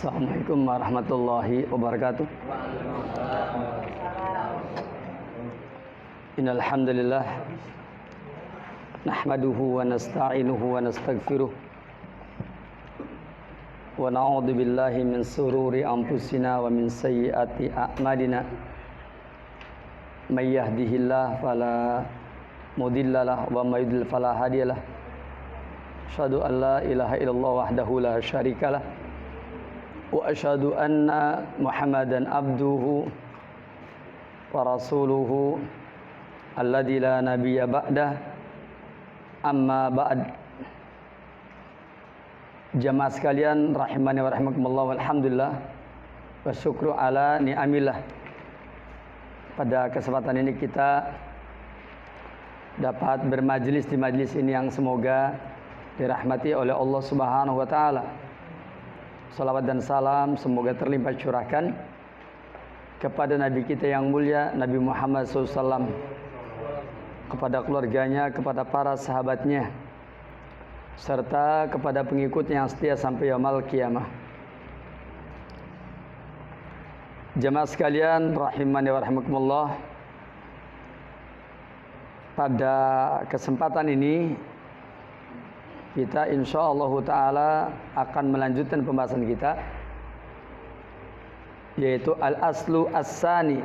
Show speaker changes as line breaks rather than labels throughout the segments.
Assalamualaikum warahmatullahi wabarakatuh. Innal hamdalillah nahmaduhu wa nasta'inuhu wa nastaghfiruh wa na'udzu billahi min sururi anfusina wa min sayyiati a'malina. May yahdihillahu fala mudhillalah wa may yudlil fala hadiyalah. Asyhadu an la ilaha illallah wahdahu la syarikalah wa asyhadu anna Muhammadan abduhu wa rasuluhu alladzi la nabiyya ba'dah. Amma ba'd. Jamaah sekalian rahimani wa rahimakumullah, walhamdulillah wa syukru ala ni'amillah. Pada kesempatan ini kita dapat bermajlis di majlis ini yang semoga dirahmati oleh Allah Subhanahu wa taala. Salawat dan salam semoga terlimpah curahkan kepada Nabi kita yang mulia Nabi Muhammad SAW, kepada keluarganya, kepada para sahabatnya, serta kepada pengikutnya yang setia sampai yaumul qiyamah. Jamaah sekalian rahimani wa rahimakumullah, pada kesempatan ini kita insyaallah ta'ala akan melanjutkan pembahasan kita, yaitu al-aslu as-sani,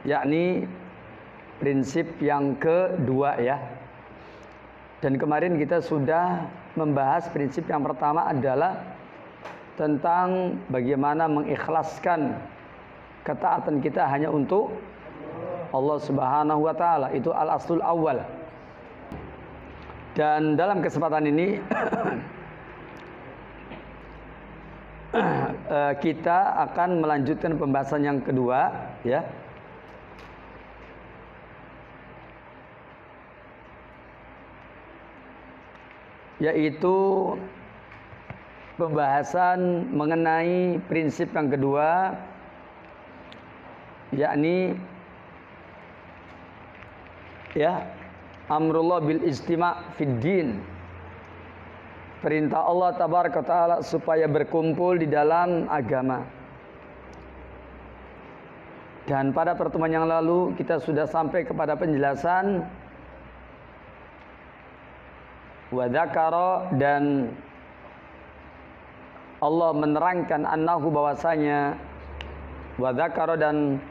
yakni prinsip yang kedua ya. Dan kemarin kita sudah membahas prinsip yang pertama adalah tentang bagaimana mengikhlaskan ketaatan kita hanya untuk Allah Subhanahu wa taala. Itu al-aslul awal. Dan dalam kesempatan ini kita akan melanjutkan pembahasan yang kedua ya. Yaitu pembahasan mengenai prinsip yang kedua, yakni ya, amrullah bil istima' fid din. Perintah Allah tabaraka taala supaya berkumpul di dalam agama. Dan pada pertemuan yang lalu kita sudah sampai kepada penjelasan wa dzakara, dan Allah menerangkan annahu, bahwasanya wa dzakara, dan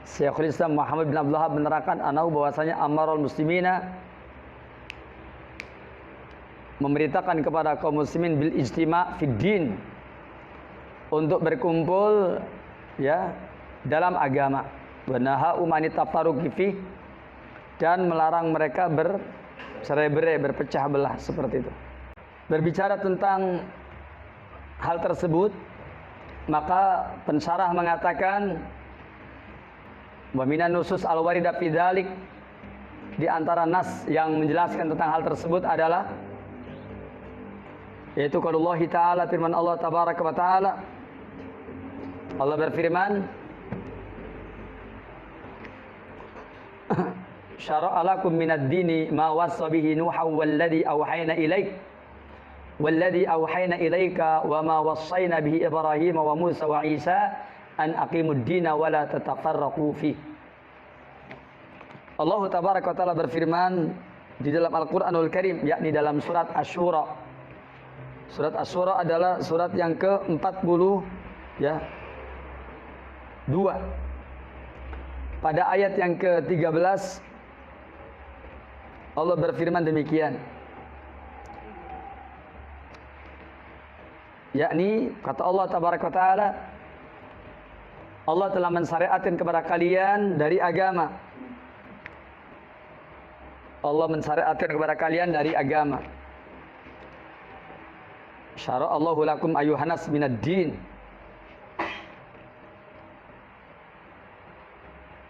Syekhul Islam Muhammad bin Abdul Wahhab menerangkan annahu, bahwasanya amarul muslimina, memerintahkan kepada kaum muslimin bil ijtima' fid din, untuk berkumpul ya dalam agama, wa naha umani tafarruqi fi, dan melarang mereka bercerai-berai, berpecah belah seperti itu. Berbicara tentang hal tersebut, maka pensyarah mengatakan wa minan nusus al-waridah fi dzalik, di antara nas yang menjelaskan tentang hal tersebut adalah yaitu qaulullah ta'ala, firman Allah tabaraka wa ta'ala. Allah berfirman, syara'a lakum minad dini ma wassa bihi nuha walladhi awhayna ilaik walladhi awhayna ilaika wa ma wassayna bihi Ibrahim wa Musa wa Isa an aqimud dina wa la tatafarraqu fi. Allah tabaraka wa taala berfirman di dalam Al-Qur'anul Karim, yakni dalam surat Asy-Syura. Surat Asy-Syura adalah surat yang ke-40 ya, 2. Pada ayat yang ke-13 Allah berfirman demikian, yakni kata Allah tabaraka wa taala, Allah telah mensyariatkan kepada kalian dari agama. Allah mensyariatkan kepada kalian dari agama. Syara'allahu lakum ayyuhanas minad din.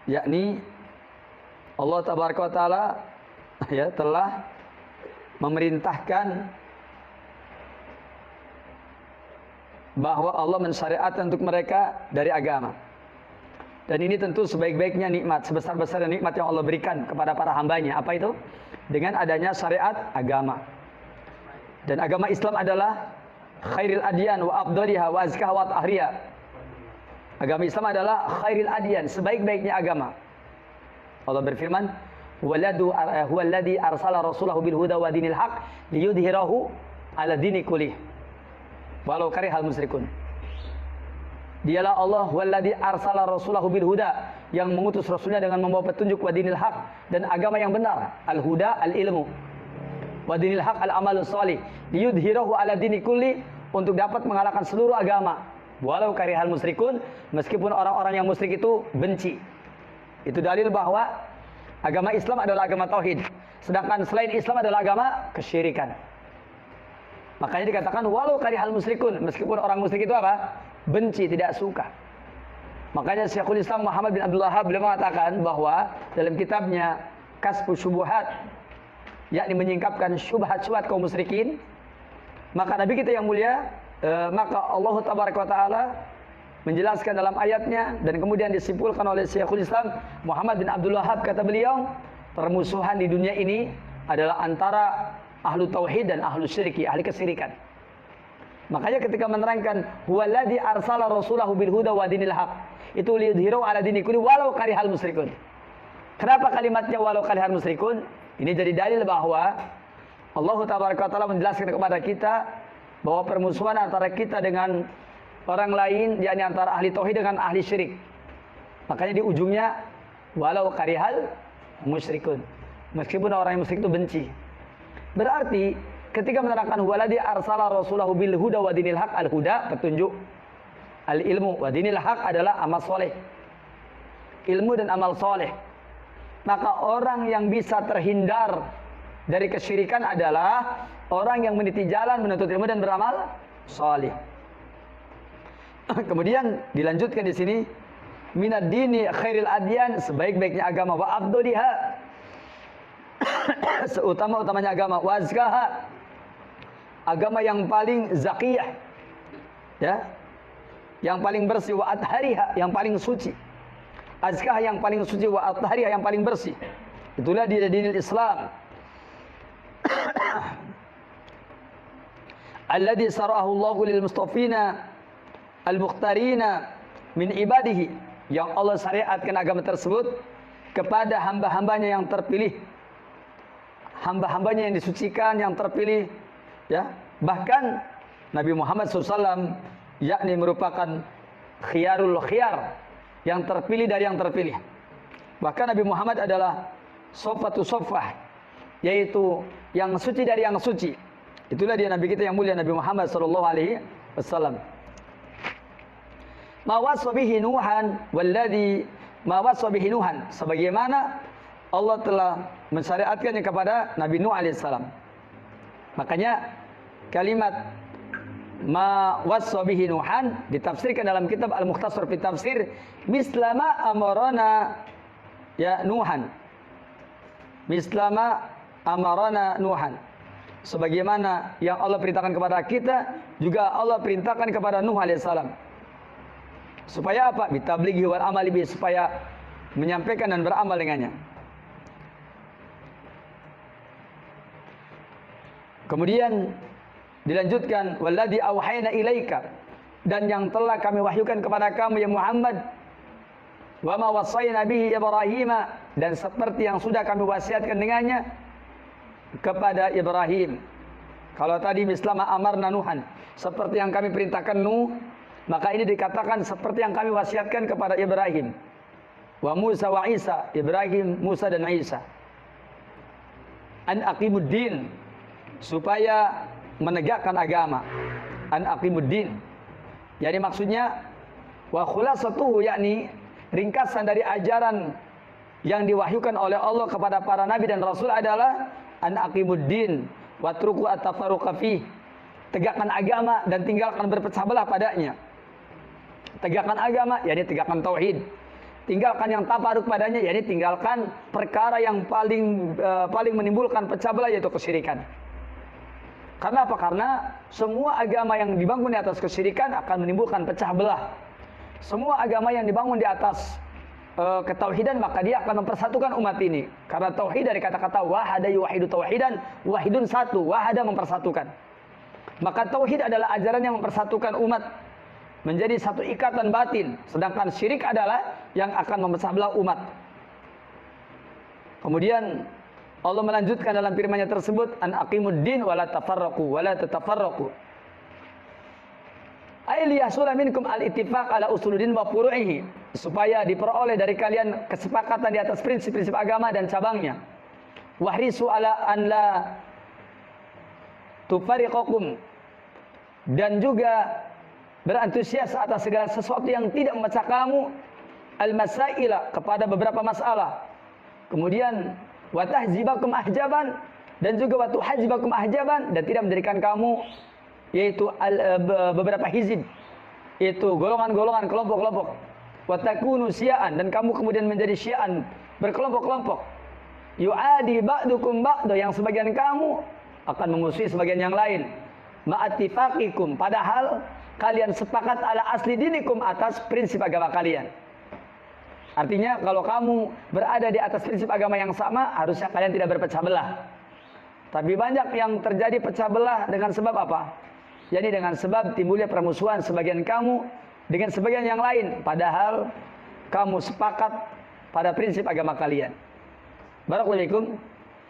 Yakni Allah tabaraka wa taala ya telah memerintahkan bahwa Allah mensyariatkan untuk mereka dari agama. Dan ini tentu sebaik-baiknya nikmat, sebesar-besarnya nikmat yang Allah berikan kepada para hambanya. Apa itu? Dengan adanya syariat agama. Dan agama Islam adalah khairil adyan wa afdaliha wa azkaha wa tahriya. Agama Islam adalah khairil adyan, sebaik-baiknya agama. Allah berfirman, huwallazi arsala rasulahu bil huda wa dinil haq liyudhhirahu ala dini kullih walau karihal musyrikun. Dialah Allah huwallazi arsala rasulahu bil huda, yang mengutus rasulnya dengan membawa petunjuk, wa dinil haq, dan agama yang benar, al huda al ilmu, wa dinil haq al amalus shalih, liyudhhirahu ala dini kulli, untuk dapat mengalahkan seluruh agama, walau karihal musyrikun, meskipun orang-orang yang musyrik itu benci. Itu dalil bahwa agama Islam adalah agama tauhid, sedangkan selain Islam adalah agama kesyirikan. Makanya dikatakan walau karihal musyrikun, meskipun orang musyrik itu apa? Benci, tidak suka. Makanya Syekhul Islam Muhammad bin Abdul Wahhab beliau mengatakan bahwa dalam kitabnya Kasfus Syubuhat, yakni menyingkapkan syubhat-syubhat kaum musyrikin, maka Nabi kita yang mulia, maka Allah Tabaraka wa Ta'ala menjelaskan dalam ayatnya, dan kemudian disimpulkan oleh Syekhul Islam Muhammad bin Abdul Wahhab, kata beliau, permusuhan di dunia ini adalah antara ahlu tauhid dan ahlu syirki, ahli kesyirikan. Makanya ketika menerangkan huwallazi arsala rasulahu bil huda wa dinil haq, itu liyudhhirahu ala dini kulli walau karihal musyrikun. Kenapa kalimatnya walau karihal musyrikun? Ini jadi dalil bahwa Allah Tabaraka wa Ta'ala menjelaskan kepada kita bahwa permusuhan antara kita dengan orang lain, yakni antara ahli tauhid dengan ahli syirik. Makanya di ujungnya walau karihal musyrikun, meskipun orang yang musyrik itu benci. Berarti ketika menerangkan huwallazi arsala rasulahu bil huda wa dinil haq, al huda petunjuk, al ilmu, wa dinil haq adalah amal soleh, ilmu dan amal soleh. Maka orang yang bisa terhindar dari kesyirikan adalah orang yang meniti jalan menuntut ilmu dan beramal soleh. Kemudian dilanjutkan di sini, minad dini khairil adyan, sebaik-baiknya agama, wa afdaliha, seutama-utamanya agama, wa azkaha, agama yang paling zakiyah, ya, yang paling bersih, wa athariha, yang paling suci, azkaha yang paling suci, wa athariha yang paling bersih. Itulah dia dinil Islam. Alladzi sarahu Allahu lil mustafina al-mukhtarina min ibadihi, yang Allah syariatkan agama tersebut kepada hamba-hambanya yang terpilih, hamba-hambanya yang disucikan, yang terpilih, ya. Bahkan Nabi Muhammad SAW yakni merupakan khiyarul khiyar, yang terpilih dari yang terpilih. Bahkan Nabi Muhammad adalah sofatu sofah, yaitu yang suci dari yang suci. Itulah dia Nabi kita yang mulia, Nabi Muhammad SAW. Mawaswabihi Nuhan walladhi mawaswabihi Nuhan, sebagaimana Allah telah mensyariatkannya kepada Nabi Nuh alaihissalam. Makanya kalimat mawaswabihi Nuhan ditafsirkan dalam kitab Al-Mukhtasar fi Tafsir, mislama amarana ya Nuhan, mislama amarana Nuhan, sebagaimana yang Allah perintahkan kepada kita, juga Allah perintahkan kepada Nuh alaihissalam. Supaya apa? Bitablighi wal amali bi, supaya menyampaikan dan beramal dengannya. Kemudian dilanjutkan, walladzi auhayna ilaika, dan yang telah kami wahyukan kepada kamu ya Muhammad, wa ma wassayna bihi Ibrahim, dan seperti yang sudah kami wasiatkan dengannya kepada Ibrahim. Kalau tadi mislama amarna Nuhan, seperti yang kami perintahkan Nuh, maka ini dikatakan seperti yang kami wasiatkan kepada Ibrahim. Wa Musa wa Isa, Ibrahim, Musa dan Isa. An aqimuddin, supaya menegakkan agama. An aqimuddin, jadi maksudnya wa khulasatuhu, yakni ringkasan dari ajaran yang diwahyukan oleh Allah kepada para nabi dan rasul adalah an aqimuddin watruku at-tafarruqa fi, tegakkan agama dan tinggalkan berpecah belah padanya. Tegakkan agama, yakni tegakkan tauhid. Tinggalkan yang tafarruq padanya, yakni tinggalkan perkara yang paling menimbulkan pecah belah, yaitu kesyirikan. Karena apa? Karena semua agama yang dibangun di atas kesyirikan akan menimbulkan pecah belah. Semua agama yang dibangun di atas ketauhidan, maka dia akan mempersatukan umat ini. Karena tauhid dari kata-kata wahada yuwahidu tauhidan, wahidun satu, wahada mempersatukan. Maka tauhid adalah ajaran yang mempersatukan umat menjadi satu ikatan batin, sedangkan syirik adalah yang akan memecah belah umat. Kemudian Allah melanjutkan dalam firman-Nya tersebut, an aqimuddin wala tafarraqu wala tatafarraqu. Ay liyahsula minkum al-ittifaq ala usuluddin wa furu'ihi, supaya diperoleh dari kalian kesepakatan di atas prinsip-prinsip agama dan cabangnya. Wahrisu ala an la tufariqakum, dan juga berantusias atas segala sesuatu yang tidak memecah kamu, al-masaila, kepada beberapa masalah. Kemudian watahzibakum ahjaban, dan juga watuhajzibakum ahjaban, dan tidak menjadikan kamu yaitu beberapa hizib, yaitu golongan-golongan, kelompok-kelompok. Watakunu syi'an, dan kamu kemudian menjadi syi'an, berkelompok-kelompok. Yu'adi ba'dukum ba'du, yang sebagian kamu akan memusuhi sebagian yang lain. Ma'atifaqikum, padahal kalian sepakat ala asli dinikum, atas prinsip agama kalian. Artinya kalau kamu berada di atas prinsip agama yang sama, harusnya kalian tidak berpecah belah. Tapi banyak yang terjadi pecah belah dengan sebab apa? Jadi dengan sebab timbulnya permusuhan sebagian kamu dengan sebagian yang lain, padahal kamu sepakat pada prinsip agama kalian. Barakallahu.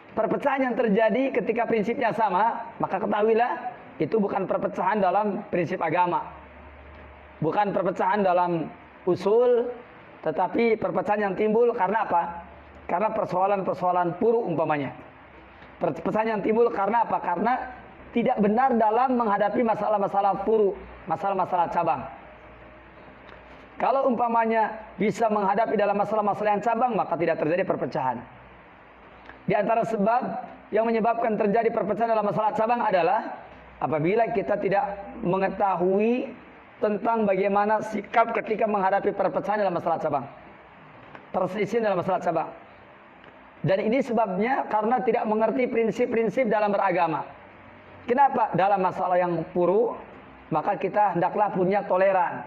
Perpecahan yang terjadi ketika prinsipnya sama, maka ketahuilah itu bukan perpecahan dalam prinsip agama, bukan perpecahan dalam usul, tetapi perpecahan yang timbul karena apa? Karena persoalan-persoalan puru umpamanya. Perpecahan yang timbul karena apa? Karena tidak benar dalam menghadapi masalah-masalah puru, masalah-masalah cabang. Kalau umpamanya bisa menghadapi dalam masalah-masalah yang cabang, maka tidak terjadi perpecahan. Di antara sebab yang menyebabkan terjadi perpecahan dalam masalah cabang adalah apabila kita tidak mengetahui tentang bagaimana sikap ketika menghadapi perpecahan dalam masalah cabang, perselisihan dalam masalah cabang. Dan ini sebabnya karena tidak mengerti prinsip-prinsip dalam beragama. Kenapa? Dalam masalah yang puru, maka kita hendaklah punya toleran.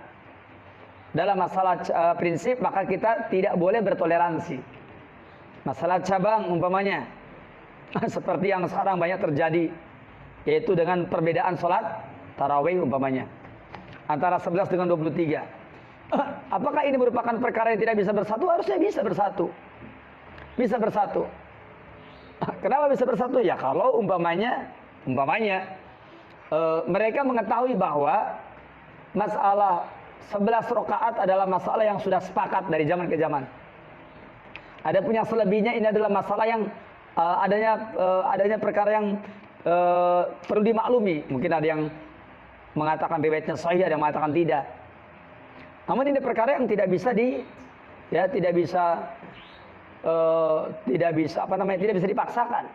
Dalam masalah prinsip, maka kita tidak boleh bertoleransi. Masalah cabang umpamanya, seperti yang sekarang banyak terjadi, yaitu dengan perbedaan sholat tarawih umpamanya, antara 11 dengan 23. Apakah ini merupakan perkara yang tidak bisa bersatu? Harusnya bisa bersatu. Bisa bersatu. Kenapa bisa bersatu? Ya kalau umpamanya mereka mengetahui bahwa masalah 11 rakaat adalah masalah yang sudah sepakat dari zaman ke zaman. Ada punya selebihnya, ini adalah masalah yang adanya perkara yang perlu dimaklumi. Mungkin ada yang mengatakan riwayatnya sahih, ada yang mengatakan tidak. Namun ini perkara yang tidak bisa tidak bisa dipaksakan.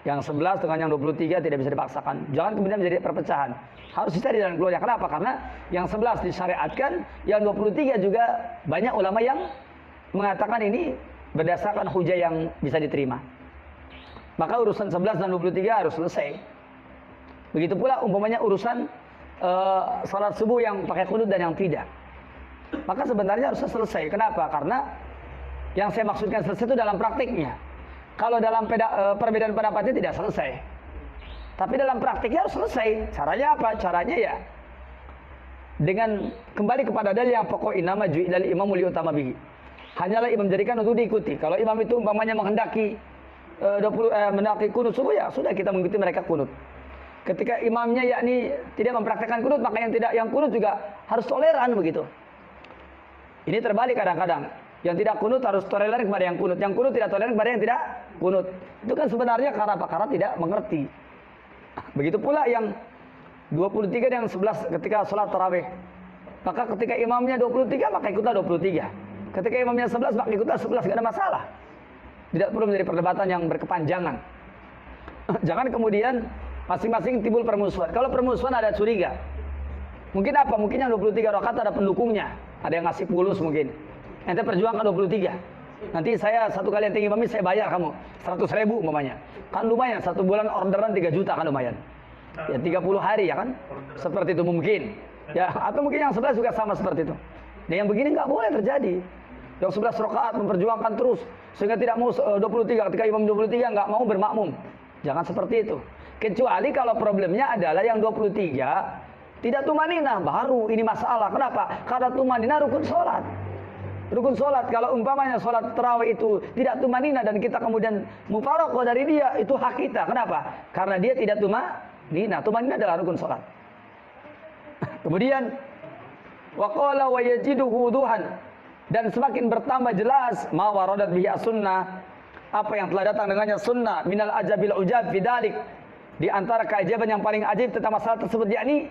Yang 11 dengan yang 23 tidak bisa dipaksakan. Jangan kemudian menjadi perpecahan. Harus dicari jalan keluarnya. Kenapa? Karena yang 11 disyariatkan, yang 23 juga banyak ulama yang mengatakan ini berdasarkan hujah yang bisa diterima. Maka urusan 11 dan 23 harus selesai. Begitu pula umpamanya urusan salat subuh yang pakai qunut dan yang tidak. Maka sebenarnya harus selesai. Kenapa? Karena yang saya maksudkan selesai itu dalam praktiknya. Kalau dalam perbedaan pendapatnya tidak selesai, tapi dalam praktiknya harus selesai. Caranya apa? Caranya ya dengan kembali kepada dalil yang pokok, innama ju'ilal imamu liyutama bihi. Hanyalah imam jadikan untuk diikuti. Kalau imam itu umpamanya menghendaki mendaki kunut subuh, ya sudah kita mengikuti mereka kunut. Ketika imamnya yakni tidak mempraktekkan kunut, maka yang kunut juga harus toleran begitu. Ini terbalik kadang-kadang. Yang tidak kunut harus toleran kepada yang kunut. Yang kunut tidak toleran kepada yang tidak kunut. Itu kan sebenarnya karena apa? Karena tidak mengerti. Begitu pula yang 23 dan yang 11 ketika sholat tarawih. Maka ketika imamnya 23, maka ikutlah 23. Ketika imamnya 11, maka ikutlah 11. Tidak ada masalah. Tidak perlu menjadi perdebatan yang berkepanjangan. Jangan kemudian masing-masing timbul permusuhan. Kalau permusuhan ada curiga. Mungkin apa? Mungkin yang 23 rakaat ada pendukungnya. Ada yang ngasih pulus mungkin. Ente perjuangkan 23. Nanti saya satu kali yang tinggi pamit saya bayar kamu 100.000 umpamanya. Kan lumayan, satu bulan orderan 3 juta kan lumayan. Ya 30 hari ya kan? Seperti itu mungkin. Ya, atau mungkin yang 11 juga sama seperti itu. Dan yang begini nggak boleh terjadi. Yang 11 rakaat memperjuangkan terus sehingga tidak mau 23, ketika imam 23 nggak mau bermakmum. Jangan seperti itu. Kecuali kalau problemnya adalah yang 23 tidak tumaninah, baru ini masalah. Kenapa? Karena tumaninah rukun sholat. Rukun sholat, kalau umpamanya sholat tarawih itu tidak tumaninah dan kita kemudian mufaraqah dari dia, itu hak kita. Kenapa? Karena dia tidak tumaninah. Tumaninah adalah rukun sholat. Kemudian waqala wa yajidu wuduhan, dan semakin bertambah jelas ma waradat bihi as-sunnah, apa yang telah datang dengannya sunnah, minal ajabil ujab fidalik, di antara keajaiban yang paling ajib tentang masalah tersebut, yakni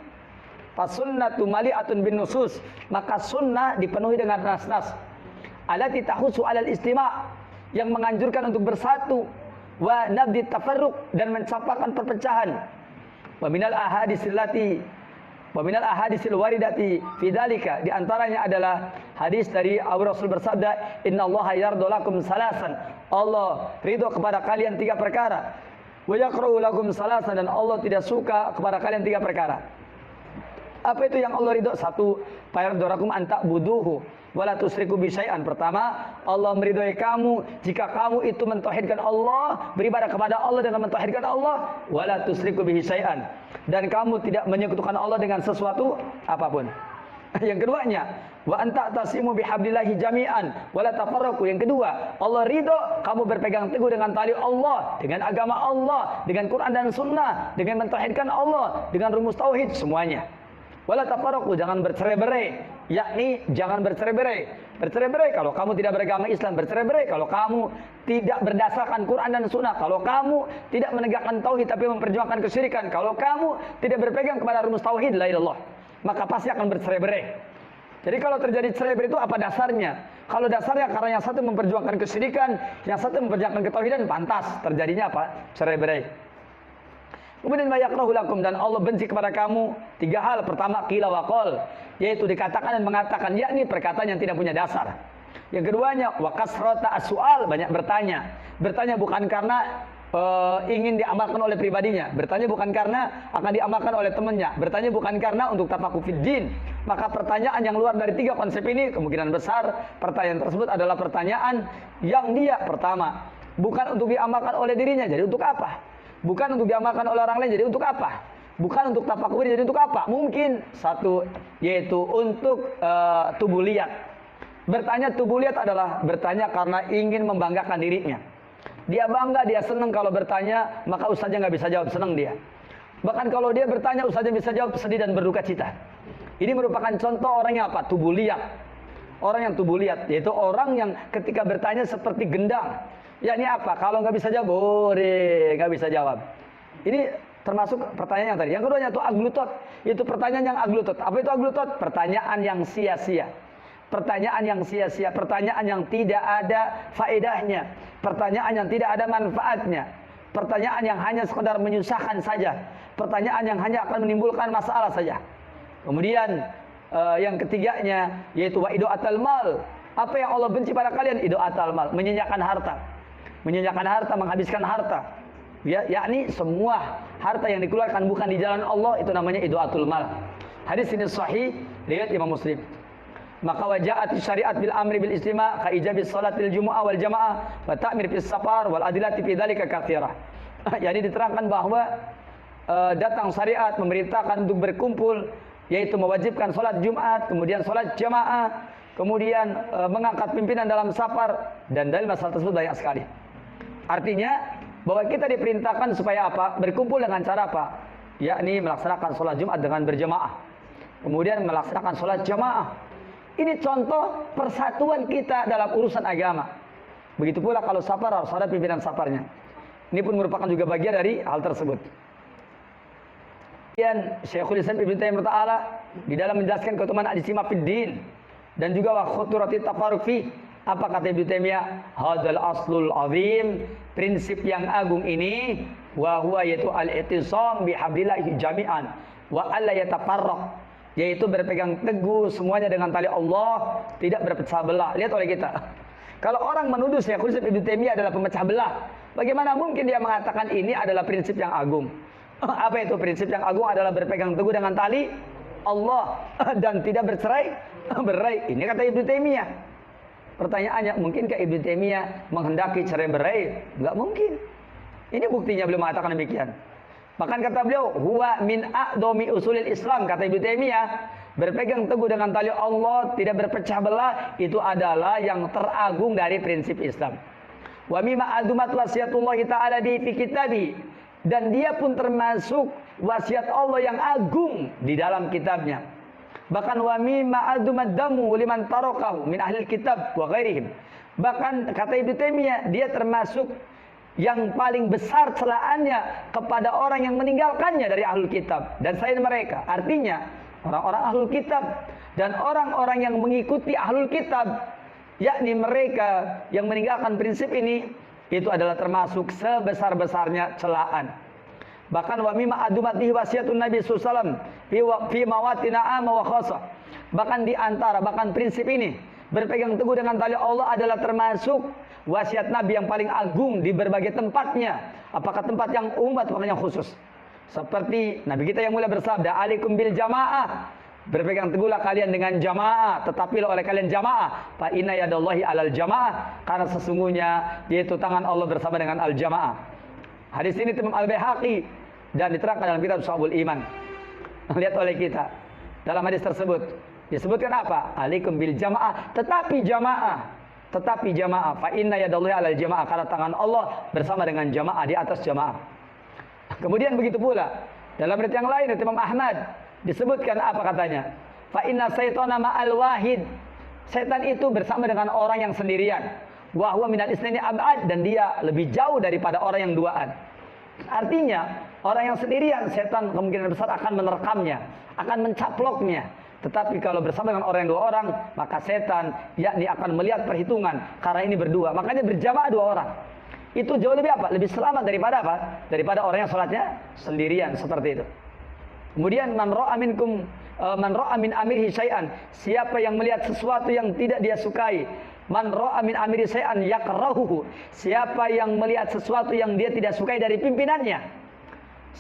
fasunnatu mali'atun bin nusus, maka sunnah dipenuhi dengan nas-nas allati tahusu alal istima', yang menganjurkan untuk bersatu, wa nabdi tafarruq, dan mencampakkan perpecahan, wa minal ahaditsil lati wa minal ahadisil waridati fi dzalika, di antaranya adalah hadis dari Abu Rasul bersabda, innallaha yardu lakum salasan, Allah ridho kepada kalian 3 perkara, wa yakrahu lakum salasan, dan Allah tidak suka kepada kalian 3 perkara. Apa itu yang Allah ridho? 1, fayardorakum anta buduhu wala tusriku bi syai'an. Pertama, Allah meridhoi kamu jika kamu itu mentauhidkan Allah, beribadah kepada Allah dengan mentauhidkan Allah, wala tusriku bihi syai'an, dan kamu tidak menyekutukan Allah dengan sesuatu apapun. Yang keduanya, wa anta tasimu bihablillahi jami'an wala tafarraqu. Yang kedua, Allah ridho kamu berpegang teguh dengan tali Allah, dengan agama Allah, dengan Quran dan Sunnah, dengan mentauhidkan Allah, dengan rumus tauhid semuanya. Wala tafarraqu, jangan bercerai-berai, yakni jangan bercerai-berai. Bercerai-berai kalau kamu tidak beragama Islam, bercerai-berai kalau kamu tidak berdasarkan Quran dan Sunnah, kalau kamu tidak menegakkan tauhid tapi memperjuangkan kesyirikan, kalau kamu tidak berpegang kepada rumus tauhid la ilallah, maka pasti akan bercerai-berai. Jadi kalau terjadi cerai-berai itu apa dasarnya? Kalau dasarnya karena yang satu memperjuangkan kesyirikan, yang satu memperjuangkan ketauhidan, pantas terjadinya apa? Cerai-berai. Kemudian yakrahu lakum, dan Allah benci kepada kamu 3 hal. Pertama, qila wa qol, yaitu dikatakan dan mengatakan, yakni perkataan yang tidak punya dasar. Yang keduanya, wa kasrata as-su'al, banyak bertanya. Bertanya bukan karena ingin diamalkan oleh pribadinya, bertanya bukan karena akan diamalkan oleh temannya, bertanya bukan karena untuk tafakuh fid din. Maka pertanyaan yang luar dari 3 konsep ini, kemungkinan besar pertanyaan tersebut adalah pertanyaan yang dia pertama bukan untuk diamalkan oleh dirinya, jadi untuk apa? Bukan untuk diamalkan oleh orang lain, jadi untuk apa? Bukan untuk tafakur, jadi untuk apa? Mungkin 1, yaitu untuk tubuliyat. Bertanya tubuliyat adalah bertanya karena ingin membanggakan dirinya. Dia bangga, dia senang kalau bertanya, maka ustaznya nggak bisa jawab, senang dia. Bahkan kalau dia bertanya, ustaznya bisa jawab, sedih dan berduka cita. Ini merupakan contoh orang yang apa? Tubuliyat. Orang yang tubuliyat, yaitu orang yang ketika bertanya seperti gendang. Yakni apa? Kalau nggak bisa jawab, boleh nggak bisa jawab. Ini termasuk pertanyaan yang tadi. Yang keduanya itu aglutot. Itu pertanyaan yang aglutot. Apa itu aglutot? Pertanyaan yang sia-sia. Pertanyaan yang sia-sia. Pertanyaan yang tidak ada faedahnya. Pertanyaan yang tidak ada manfaatnya. Pertanyaan yang hanya sekedar menyusahkan saja. Pertanyaan yang hanya akan menimbulkan masalah saja. Kemudian yang ketiganya yaitu wa idoatal mal. Apa yang Allah benci pada kalian? Idoatal mal, menyenyakan harta. Menyenyakan harta, menghabiskan harta. Ya, yakni semua harta yang dikeluarkan bukan di jalan Allah, itu namanya idoatul mal. Hadis ini sahih riwayat Imam Muslim. Maka wajahat syariat bil amri bil istima' ka ijabis salatil jumu'ah wal jamaah wa ta'mir fis safar wal adilati fi dzalika katsirah. Jadi diterangkan bahwa datang syariat memerintahkan untuk berkumpul, yaitu mewajibkan salat Jumat, kemudian salat jamaah, kemudian mengangkat pimpinan dalam safar, dan dalil masalah tersebut banyak sekali. Artinya bahwa kita diperintahkan supaya apa? Berkumpul dengan cara apa? Yakni melaksanakan sholat Jumat dengan berjamaah, kemudian melaksanakan sholat jamaah. Ini contoh persatuan kita dalam urusan agama. Begitu pula kalau safar harus ada pimpinan safarnya. Ini pun merupakan juga bagian dari hal tersebut. Kemudian Syekhul Islam Ibnu Taimiyah Ta'ala di dalam menjelaskan keutamaan al-istimah fid din dan juga wa khuturati tafarruq fi. Apa kata Ibnu Taimiyah? Hadzal aslul azim, prinsip yang agung ini, wa huwa yaitu al-i'tisam bihablillahi jami'an wa alla yatafarraq, yaitu berpegang teguh semuanya dengan tali Allah, tidak berpecah belah. Lihat oleh kita. Kalau orang menuduh Syekhul Islam Ibnu Taimiyah adalah pemecah belah, bagaimana mungkin dia mengatakan ini adalah prinsip yang agung? Apa itu prinsip yang agung? Adalah berpegang teguh dengan tali Allah dan tidak bercerai-berai. Ini kata Ibnu Taimiyah. Pertanyaannya, mungkinkah Ibnu Taimiyah menghendaki cerai berai? Enggak mungkin. Ini buktinya belum mengatakan demikian. Bahkan kata beliau, huwa min a'dhami usulil Islam, kata Ibnu Taimiyah, berpegang teguh dengan tali Allah, tidak berpecah belah, itu adalah yang teragung dari prinsip Islam. Wa mimma adumat wasiatullah ta'ala bi fi kitabi, dan dia pun termasuk wasiat Allah yang agung di dalam kitabnya. Bahkan wa mimma adumat damu liman tarakahu min ahli kitab wa ghairihim. Bahkan kata Ibnu Taimiyah, dia termasuk yang paling besar celaannya kepada orang yang meninggalkannya dari ahlul kitab dan selain mereka. Artinya orang-orang ahlul kitab dan orang-orang yang mengikuti ahlul kitab, yakni mereka yang meninggalkan prinsip ini, itu adalah termasuk sebesar-besarnya celaan. Bahkan wa mimma adumatihi wasiatun Nabi sallallahu alaihi wasallam fi mawatina amma wa khassa. Bahkan di antara prinsip ini, berpegang teguh dengan tali Allah adalah termasuk wasiat Nabi yang paling agung di berbagai tempatnya. Apakah tempat yang umum atau yang khusus? Seperti Nabi kita yang mulia bersabda, alaikum bil jamaah, berpegang teguhlah kalian dengan jamaah, tetapilah oleh kalian jamaah, fa inna yadallahi alal jamaah, karena sesungguhnya yaitu tangan Allah bersama dengan al jamaah. Hadis ini Imam Al-Baihaqi dan diterangkan dalam kitab Syu'abul Iman. Lihat oleh kita dalam hadis tersebut disebutkan apa? Alaikum bil jamaah, tetapi jamaah. Tetapi jamaah, fa inna yadallahi alal jamaah, karena tangan Allah bersama dengan jamaah, di atas jamaah. Kemudian begitu pula dalam riwayat yang lain Imam Ahmad disebutkan apa katanya? Fa inna syaitana ma'al wahid. Setan itu bersama dengan orang yang sendirian. Wa huwa minal isnaini ab'ad, dan dia lebih jauh daripada orang yang duaan. Artinya, orang yang sendirian setan kemungkinan besar akan menerkamnya, akan mencaploknya. Tetapi kalau bersama dengan orang yang dua orang, maka setan yakni akan melihat perhitungan, karena ini berdua. Makanya berjamaah dua orang. Itu jauh lebih apa? Lebih selamat daripada apa? Daripada orang yang sholatnya sendirian, seperti itu. Kemudian man ra'a min amirihi syai'an, siapa yang melihat sesuatu yang tidak dia sukai. Man ra'a min amiri syai'an yakrahuhu, siapa yang melihat sesuatu yang dia tidak sukai dari pimpinannya.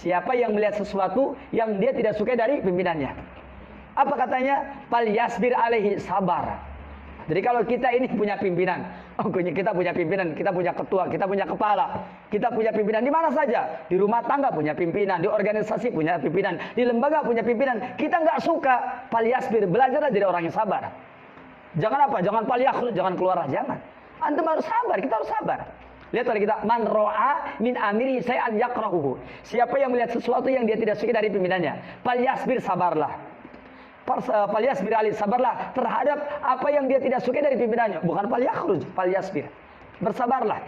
Siapa yang melihat sesuatu yang dia tidak sukai dari pimpinannya. Apa katanya? Fal yasbir alaihi, sabar. Jadi kalau kita ini punya pimpinan, kita punya pimpinan, kita punya ketua, kita punya kepala, kita punya pimpinan di mana saja, di rumah tangga punya pimpinan, di organisasi punya pimpinan, di lembaga punya pimpinan, kita nggak suka, fal yasbir, belajarlah jadi orang yang sabar. Jangan apa? Jangan fal yakhruj, jangan keluar, jangan. Antum harus sabar, kita harus sabar. Lihat tadi kita, man ro'a min amiri syai'an yakrahuhu. Siapa yang melihat sesuatu yang dia tidak suka dari pimpinannya, fal yasbir, sabarlah. Fal yasbir alaihi, sabarlah terhadap apa yang dia tidak suka dari pimpinannya. Bukan fal yakhruj, fal yasbir. Bersabarlah.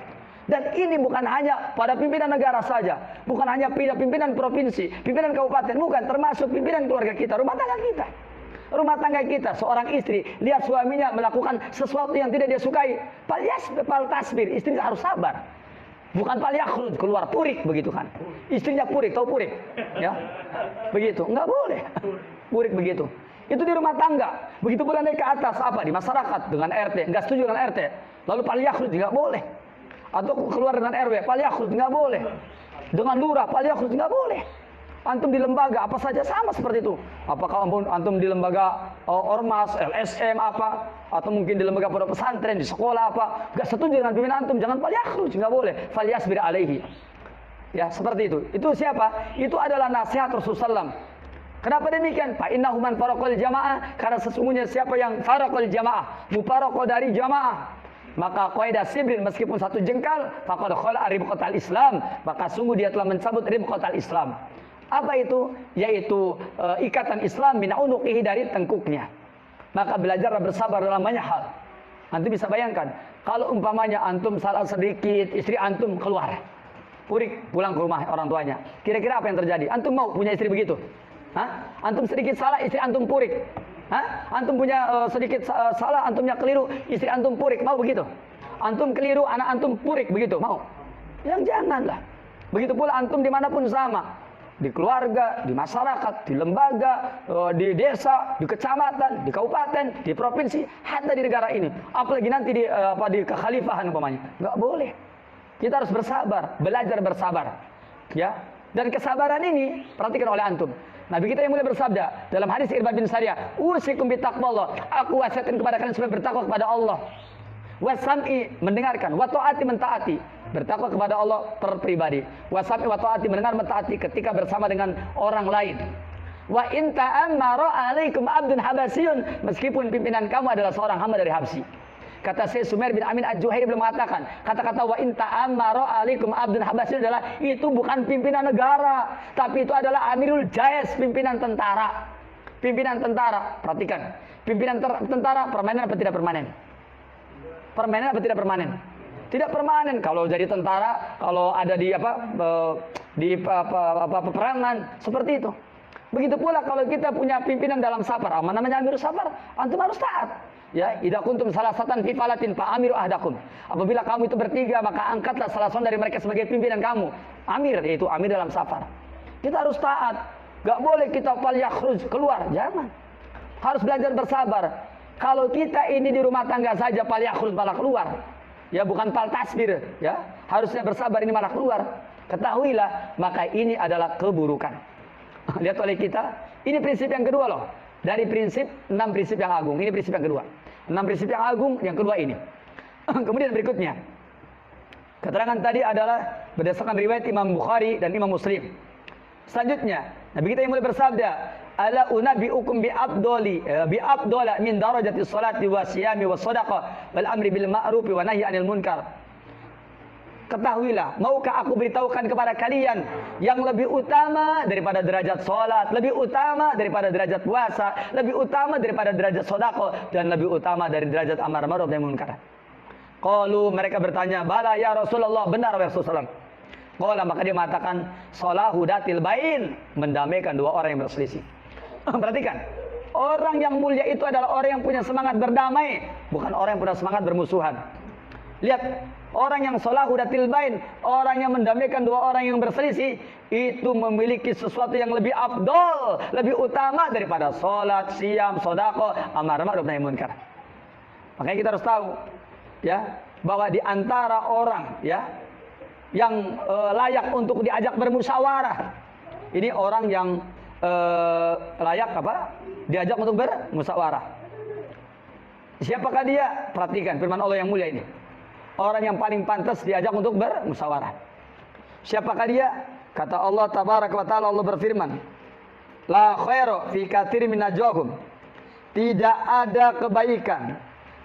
Dan ini bukan hanya pada pimpinan negara saja, bukan hanya pimpinan provinsi, pimpinan kabupaten, bukan, termasuk pimpinan keluarga kita, rumah tangga kita. Rumah tangga kita, seorang istri lihat suaminya melakukan sesuatu yang tidak dia sukai, fal yasbir, fal tasbir, istri harus sabar. Bukan fal yakhruj, keluar purik begitu kan. Istrinya purik, tahu purik? Ya. Begitu, enggak boleh. Purik begitu. Itu di rumah tangga. Begitu pula naik ke atas, apa? Di masyarakat dengan RT, enggak setuju dengan RT. Lalu fal yakhruj, enggak boleh. Atau keluar dengan RW, fal yakhruj, enggak boleh. Dengan lurah, fal yakhruj, enggak boleh. Antum di lembaga apa saja sama seperti itu. Apakah antum di lembaga ormas, LSM apa, atau mungkin di lembaga pondok pesantren, di sekolah apa, enggak setuju dengan pimpinan antum, jangan fal yakhruj, enggak boleh. Fal yasbir alaihi. Ya, seperti itu. Itu siapa? Itu adalah nasihat Rasulullah SAW. Kenapa demikian? Fa innahu man faraqal jamaah, karena sesungguhnya siapa yang faraqal jamaah, mufaraqah dari jamaah, maka qaidah sibrin, meskipun satu jengkal, faqad khala ribqatal Islam, maka sungguh dia telah mencabut ribqatal Islam. Apa itu? Yaitu ikatan Islam min unuqihi, dari tengkuknya. Maka belajarlah bersabar dalam banyak hal. Antum bisa bayangkan, kalau umpamanya antum salah sedikit, istri antum keluar, purik pulang ke rumah orang tuanya. Kira-kira apa yang terjadi? Antum mau punya istri begitu? Hah? Antum sedikit salah, istri antum purik. Hah? Antum punya sedikit salah, antumnya keliru, istri antum purik. Mau begitu? Antum keliru, anak antum purik, begitu? Mau? Yang janganlah. Begitu pula antum dimanapun sama. Di keluarga, di masyarakat, di lembaga, di desa, di kecamatan, di kabupaten, di provinsi, hatta di negara ini. Apalagi nanti di kekhalifahan umpamanya. Nggak boleh. Kita harus bersabar, belajar bersabar. Ya. Dan kesabaran ini perhatikan oleh antum. Nabi kita yang mulia bersabda dalam hadis Irbad bin Sariyah, "Ursikum bi taqwallah." Aku wasiatkan kepada kalian supaya bertakwa kepada Allah. Wasam'i mendengarkan, wa ta'ati mentaati, bertakwa kepada Allah terpribadi. Wasam'i wa ta'ati mendengar mentaati ketika bersama dengan orang lain. Wa in ta'ammara 'alaikum 'abdun habasiyun, meskipun pimpinan kamu adalah seorang hamba dari Habsi. Kata Syekh Sumair bin Amin Al-Juhairi belum mengatakan, kata-kata wa in ta'ammara 'alaikum 'abdun habasiyun adalah itu bukan pimpinan negara, tapi itu adalah Amirul Jais, pimpinan tentara. Pimpinan tentara, perhatikan. Pimpinan tentara permanen apa tidak permanen? Permanen apa tidak permanen? Tidak permanen. Kalau jadi tentara, kalau ada di peperangan seperti itu. Begitu pula kalau kita punya pimpinan dalam safar, namanya Amirul Safar, antum harus taat. Ya, idza kuntum salasatan fi falatin fa amiru ahdakum. Apabila kamu itu bertiga, maka angkatlah salah seorang dari mereka sebagai pimpinan kamu. Amir, yaitu amir dalam safar. Kita harus taat. Gak boleh kita fal yakhruj, keluar, jangan. Harus belajar bersabar. Kalau kita ini di rumah tangga saja fal yakhruj malah keluar. Ya, bukan fal tasbir, ya. Harusnya bersabar ini malah keluar. Ketahuilah, maka ini adalah keburukan. Lihat oleh kita, ini prinsip yang kedua loh. Dari prinsip 6 prinsip yang agung, ini prinsip yang kedua. 6 prinsip yang agung, yang kedua ini. Kemudian berikutnya, keterangan tadi adalah berdasarkan riwayat Imam Bukhari dan Imam Muslim. Selanjutnya, Nabi kita yang mulai bersabda, ala unabbiukum bi afdala min darajati sholati wa siyami wa shadaqah wal amri bil ma'ruf wa nahyi 'anil munkar. Ketahuilah, maukah aku beritahukan kepada kalian yang lebih utama daripada derajat sholat, lebih utama daripada derajat puasa, lebih utama daripada derajat sedekah, dan lebih utama dari derajat amar ma'ruf nahi munkar. Qalu, mereka bertanya, bala ya Rasulullah, benar ya Rasulullah. Qala, maka dia mengatakan, sholahu datil bain, mendamaikan dua orang yang berselisih. Perhatikan, orang yang mulia itu adalah orang yang punya semangat berdamai, bukan orang yang punya semangat bermusuhan. Lihat, orang yang sholahu datil bain, orang yang mendamaikan dua orang yang berselisih, itu memiliki sesuatu yang lebih afdol, lebih utama daripada sholat, siyam, sedekah, amar ma'ruf nahi munkar. Makanya kita harus tahu, ya, bahwa di antara orang, ya, yang layak untuk diajak bermusyawarah, ini orang yang layak apa? Diajak untuk bermusyawarah. Siapakah dia? Perhatikan firman Allah yang mulia ini. Orang yang paling pantas diajak untuk bermusyawarah. Siapakah dia? Kata Allah tabaraka wa taala, Allah berfirman, la khairu fi katsirin min najwahum. Tidak ada kebaikan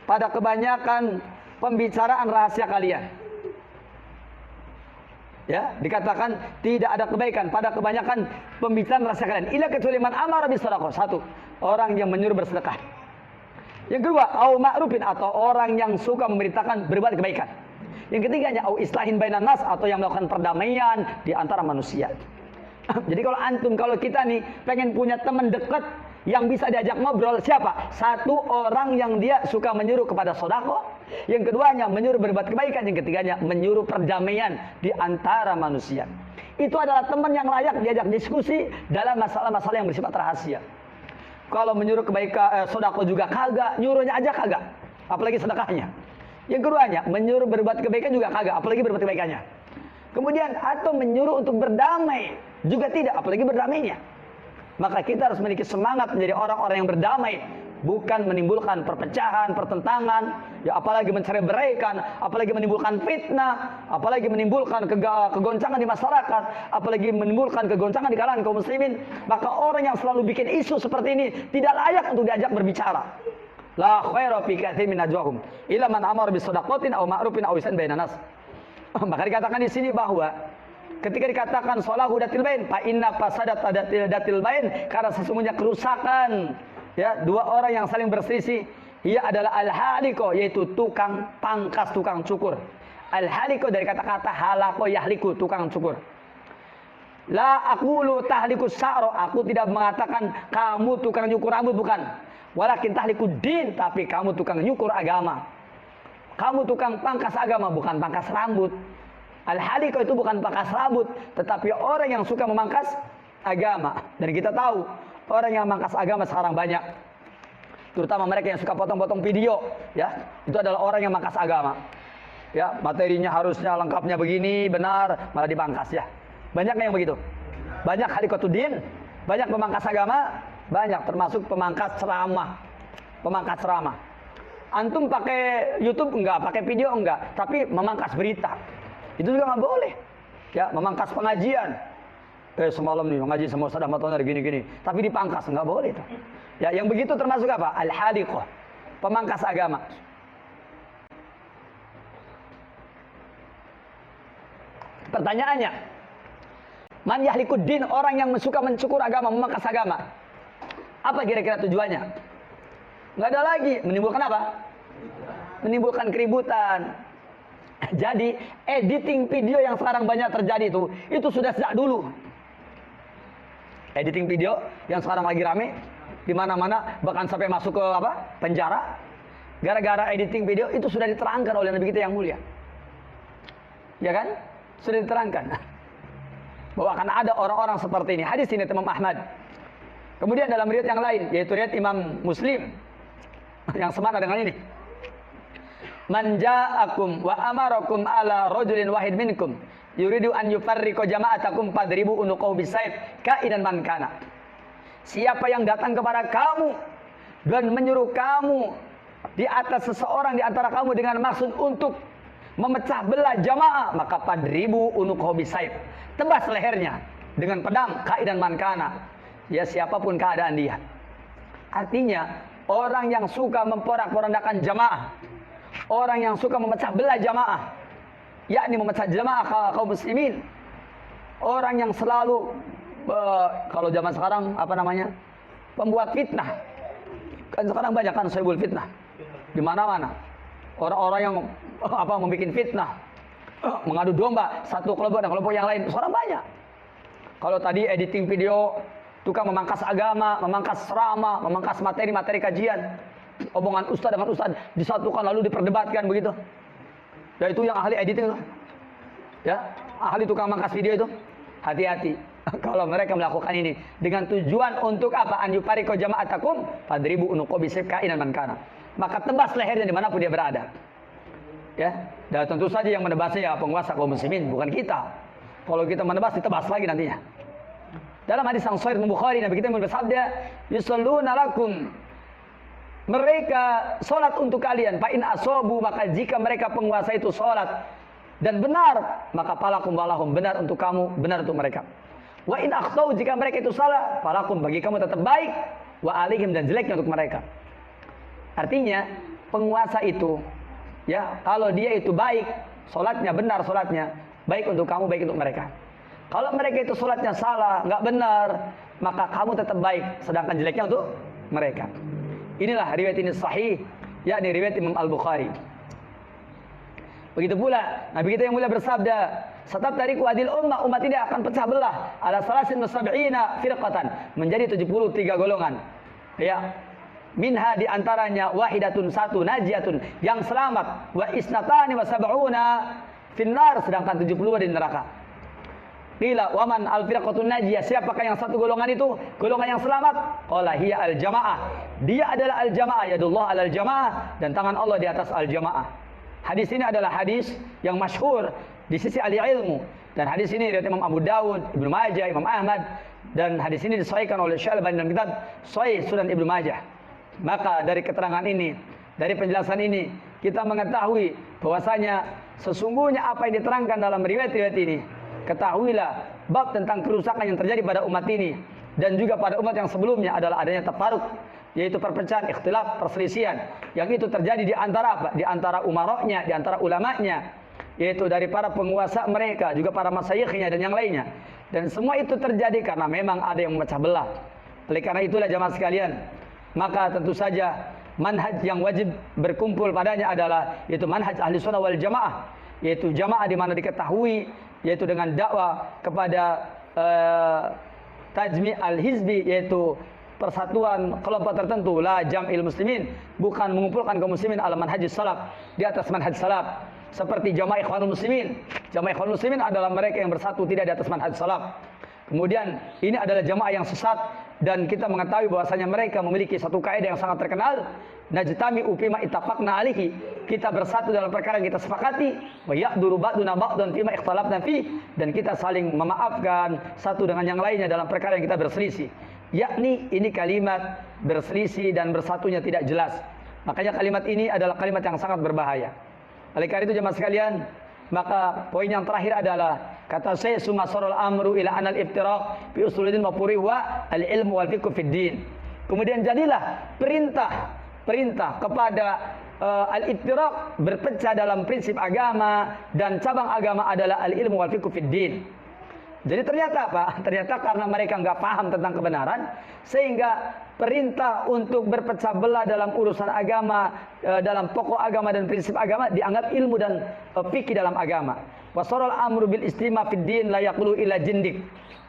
pada kebanyakan pembicaraan rahasia kalian. Ya, dikatakan tidak ada kebaikan pada kebanyakan pembicaraan rahasia kalian. Illa kecuali man amara bis shadaqah. Satu, orang yang menyuruh bersedekah. Yang kedua, au ma'rufin, atau orang yang suka memberitakan berbuat kebaikan. Yang ketiganya, au islahin bainan nas, atau yang melakukan perdamaian di antara manusia. Jadi kalau kita nih pengen punya teman dekat yang bisa diajak ngobrol, siapa? Satu, orang yang dia suka menyuruh kepada sedekah. Yang keduanya, menyuruh berbuat kebaikan. Yang ketiganya, menyuruh perdamaian di antara manusia. Itu adalah teman yang layak diajak diskusi dalam masalah-masalah yang bersifat rahasia. Kalau menyuruh kebaikan, sedekah juga kagak, nyuruhnya aja kagak, apalagi sedekahnya. Yang keduanya, menyuruh berbuat kebaikan juga kagak, apalagi berbuat kebaikannya. Kemudian, atau menyuruh untuk berdamai juga tidak, apalagi berdamainya. Maka kita harus memiliki semangat menjadi orang-orang yang berdamai, bukan menimbulkan perpecahan, pertentangan, ya apalagi mencerai-beraikan, apalagi menimbulkan fitnah, apalagi menimbulkan kegoncangan di masyarakat, apalagi menimbulkan kegoncangan di kalangan kaum muslimin. Maka orang yang selalu bikin isu seperti ini tidak layak untuk diajak berbicara. La khaira fi katsirin min najwahum illa man amara bis shadaqatin aw ma'rufin aw ihsan bainan nas. Maka dikatakan di sini bahwa ketika dikatakan sholahu datil bain, fa inna fasadat datil bain, karena sesungguhnya kerusakan, ya, dua orang yang saling berselisih, ia adalah al-haliko, yaitu tukang pangkas, tukang cukur. Al-haliko dari kata-kata halako yahliku, tukang cukur. La aqulu tahliku sa'ro, aku tidak mengatakan kamu tukang nyukur rambut, bukan. Walakin tahliku din, tapi kamu tukang nyukur agama. Kamu tukang pangkas agama, bukan pangkas rambut. Al-haliko itu bukan pangkas rambut, tetapi orang yang suka memangkas agama. Dan kita tahu orang yang memangkas agama sekarang banyak, terutama mereka yang suka potong-potong video, ya, itu adalah orang yang memangkas agama. Ya, materinya harusnya lengkapnya begini, benar, malah dipangkas, ya. Banyak yang begitu. Banyak halikotuddin, banyak pemangkas agama, banyak termasuk pemangkas ceramah. Pemangkas ceramah. Antum pakai YouTube enggak, pakai video enggak, tapi memangkas berita. Itu juga nggak boleh. Ya, memangkas pengajian. Semalam nih ngaji sama Ustaz Ahmad Toner gini-gini, tapi dipangkas, nggak boleh itu. Ya, yang begitu termasuk apa? Al-haliqah, pemangkas agama. Pertanyaannya, man yahlikuddin, orang yang suka mencukur agama, memangkas agama. Apa kira-kira tujuannya? Nggak ada lagi, menimbulkan apa? Menimbulkan keributan. Jadi, editing video yang sekarang banyak terjadi itu sudah sejak dulu. Editing video yang sekarang lagi rame di mana-mana, bahkan sampai masuk ke apa? Penjara. Gara-gara editing video itu sudah diterangkan oleh Nabi kita yang mulia. Ya kan? Sudah diterangkan bahwa akan ada orang-orang seperti ini. Hadis ini Imam Ahmad. Kemudian dalam riwayat yang lain, yaitu riwayat Imam Muslim yang semana dengan ini. Man ja'akum wa amarakum ala rajulin wahid minkum yuridu an yufarriqa jama'atakum fadribu unuqahu bisayf kainan man kana. Siapa yang datang kepada kamu dan menyuruh kamu di atas seseorang di antara kamu dengan maksud untuk memecah belah jamaah, maka fadribu unuqahu bisayf. Tebas lehernya dengan pedang kainan man kana. Ya, siapapun keadaan dia. Artinya, orang yang suka memporak-porandakan jamaah, orang yang suka memecah belah jamaah, yakni memecah jamaah kaum muslimin, orang yang selalu kalau zaman sekarang apa namanya, pembuat fitnah. Kan sekarang banyak kan saibul fitnah di mana-mana. Orang-orang yang membuat fitnah, mengadu domba satu kelompok dan kelompok yang lain. Sekarang banyak. Kalau tadi editing video, tukang memangkas agama, memangkas ceramah, memangkas materi-materi kajian, omongan ustaz dengan ustaz disatukan lalu diperdebatkan begitu. Ya, itu yang ahli editing. Ya, ahli tukang mangkas video itu. Hati-hati kalau mereka melakukan ini dengan tujuan untuk apa? An yufarriqa jama'atakum fadribu unuqa bisayf kainan man kana. Maka tebas lehernya dimanapun dia berada. Ya, dan tentu saja yang menebasnya ya penguasa kaum muslimin, bukan kita. Kalau kita menebas, ditebas lagi nantinya. Dalam hadis yang sahih Bukhari, Nabi kita bersabda, yusalluna lakum, mereka sholat untuk kalian. Fa in asobu, maka jika mereka penguasa itu sholat dan benar, maka falakum walahum, benar untuk kamu, benar untuk mereka. Wa in akhtau, jika mereka itu salah, falakum, bagi kamu tetap baik, wa alihim, dan jeleknya untuk mereka. Artinya penguasa itu, ya, kalau dia itu baik, sholatnya benar, sholatnya baik untuk kamu, baik untuk mereka. Kalau mereka itu sholatnya salah, nggak benar, maka kamu tetap baik, sedangkan jeleknya untuk mereka. Inilah riwayat ini sahih, yakni riwayat Imam Al-Bukhari. Begitu pula Nabi kita yang mulia bersabda, "Satab tariku adil umat ini akan pecah belah ala salasin wasab'ina firqatan, menjadi 73 golongan." Ya. Minha di antaranya wahidatun, satu, najiyatun, yang selamat, wa isnatani wa sab'una finnar, sedangkan 70 di neraka. Qila waman al-firqatun najiyah, siapakah yang satu golongan itu? Golongan yang selamat. Qala hiya al-jamaah. Dia adalah al-jamaah, yadullah al-jamaah, dan tangan Allah di atas al-jamaah. Hadis ini adalah hadis yang masyhur di sisi ahli ilmu, dan hadis ini riwayat Imam Abu Dawud, Ibnu Majah, Imam Ahmad, dan hadis ini disahihkan oleh Syalbani dalam kitab Sahih Sunan Ibnu Majah. Maka dari keterangan ini, dari penjelasan ini, kita mengetahui bahwasanya sesungguhnya apa yang diterangkan dalam riwayat-riwayat ini, ketahuilah bab tentang kerusakan yang terjadi pada umat ini dan juga pada umat yang sebelumnya adalah adanya tafarruq, yaitu perpecahan, ikhtilaf, perselisihan yang itu terjadi di antara apa? Di antara umaroknya, di antara ulamanya, yaitu dari para penguasa mereka, juga para masyayikhnya dan yang lainnya. Dan semua itu terjadi karena memang ada yang memecah belah. Oleh karena itulah jamaah sekalian, maka tentu saja manhaj yang wajib berkumpul padanya adalah yaitu manhaj ahli sunnah wal jamaah, yaitu jamaah di mana diketahui yaitu dengan dakwah kepada tajmi' al-hizbi, yaitu persatuan kelompok tertentu, la jam'il muslimin, bukan mengumpulkan kaum muslimin ala manhajis salaf, di atas manhaj salaf, seperti jamaah ikhwanul muslimin. Jamaah ikhwanul muslimin adalah mereka yang bersatu tidak di atas manhaj salaf. Kemudian ini adalah jamaah yang sesat, dan kita mengetahui bahwasanya mereka memiliki satu kaidah yang sangat terkenal, najtami fima ittafaqna alaihi, kita bersatu dalam perkara yang kita sepakati, wa ya'duru ba'duna ba'dan fima ikhtalafna fi, dan kita saling memaafkan satu dengan yang lainnya dalam perkara yang kita berselisih. Yakni ini kalimat berselisih dan bersatunya tidak jelas. Makanya kalimat ini adalah kalimat yang sangat berbahaya. Oleh karena itu jemaah sekalian, maka poin yang terakhir adalah kata saya sumasarul amru ila anal iftiraq fi usuluddin wa furiwa al ilmu wal fiqh fid din. Kemudian jadilah perintah kepada al-iftiraq, berpecah dalam prinsip agama, dan cabang agama adalah al-ilmu wal fiqh fid din. Jadi ternyata apa? Ternyata karena mereka nggak paham tentang kebenaran, sehingga perintah untuk berpecah belah dalam urusan agama, dalam pokok agama dan prinsip agama dianggap ilmu dan fikih dalam agama. Wasaral amru bil istima fid din la yaqulu illa jindik.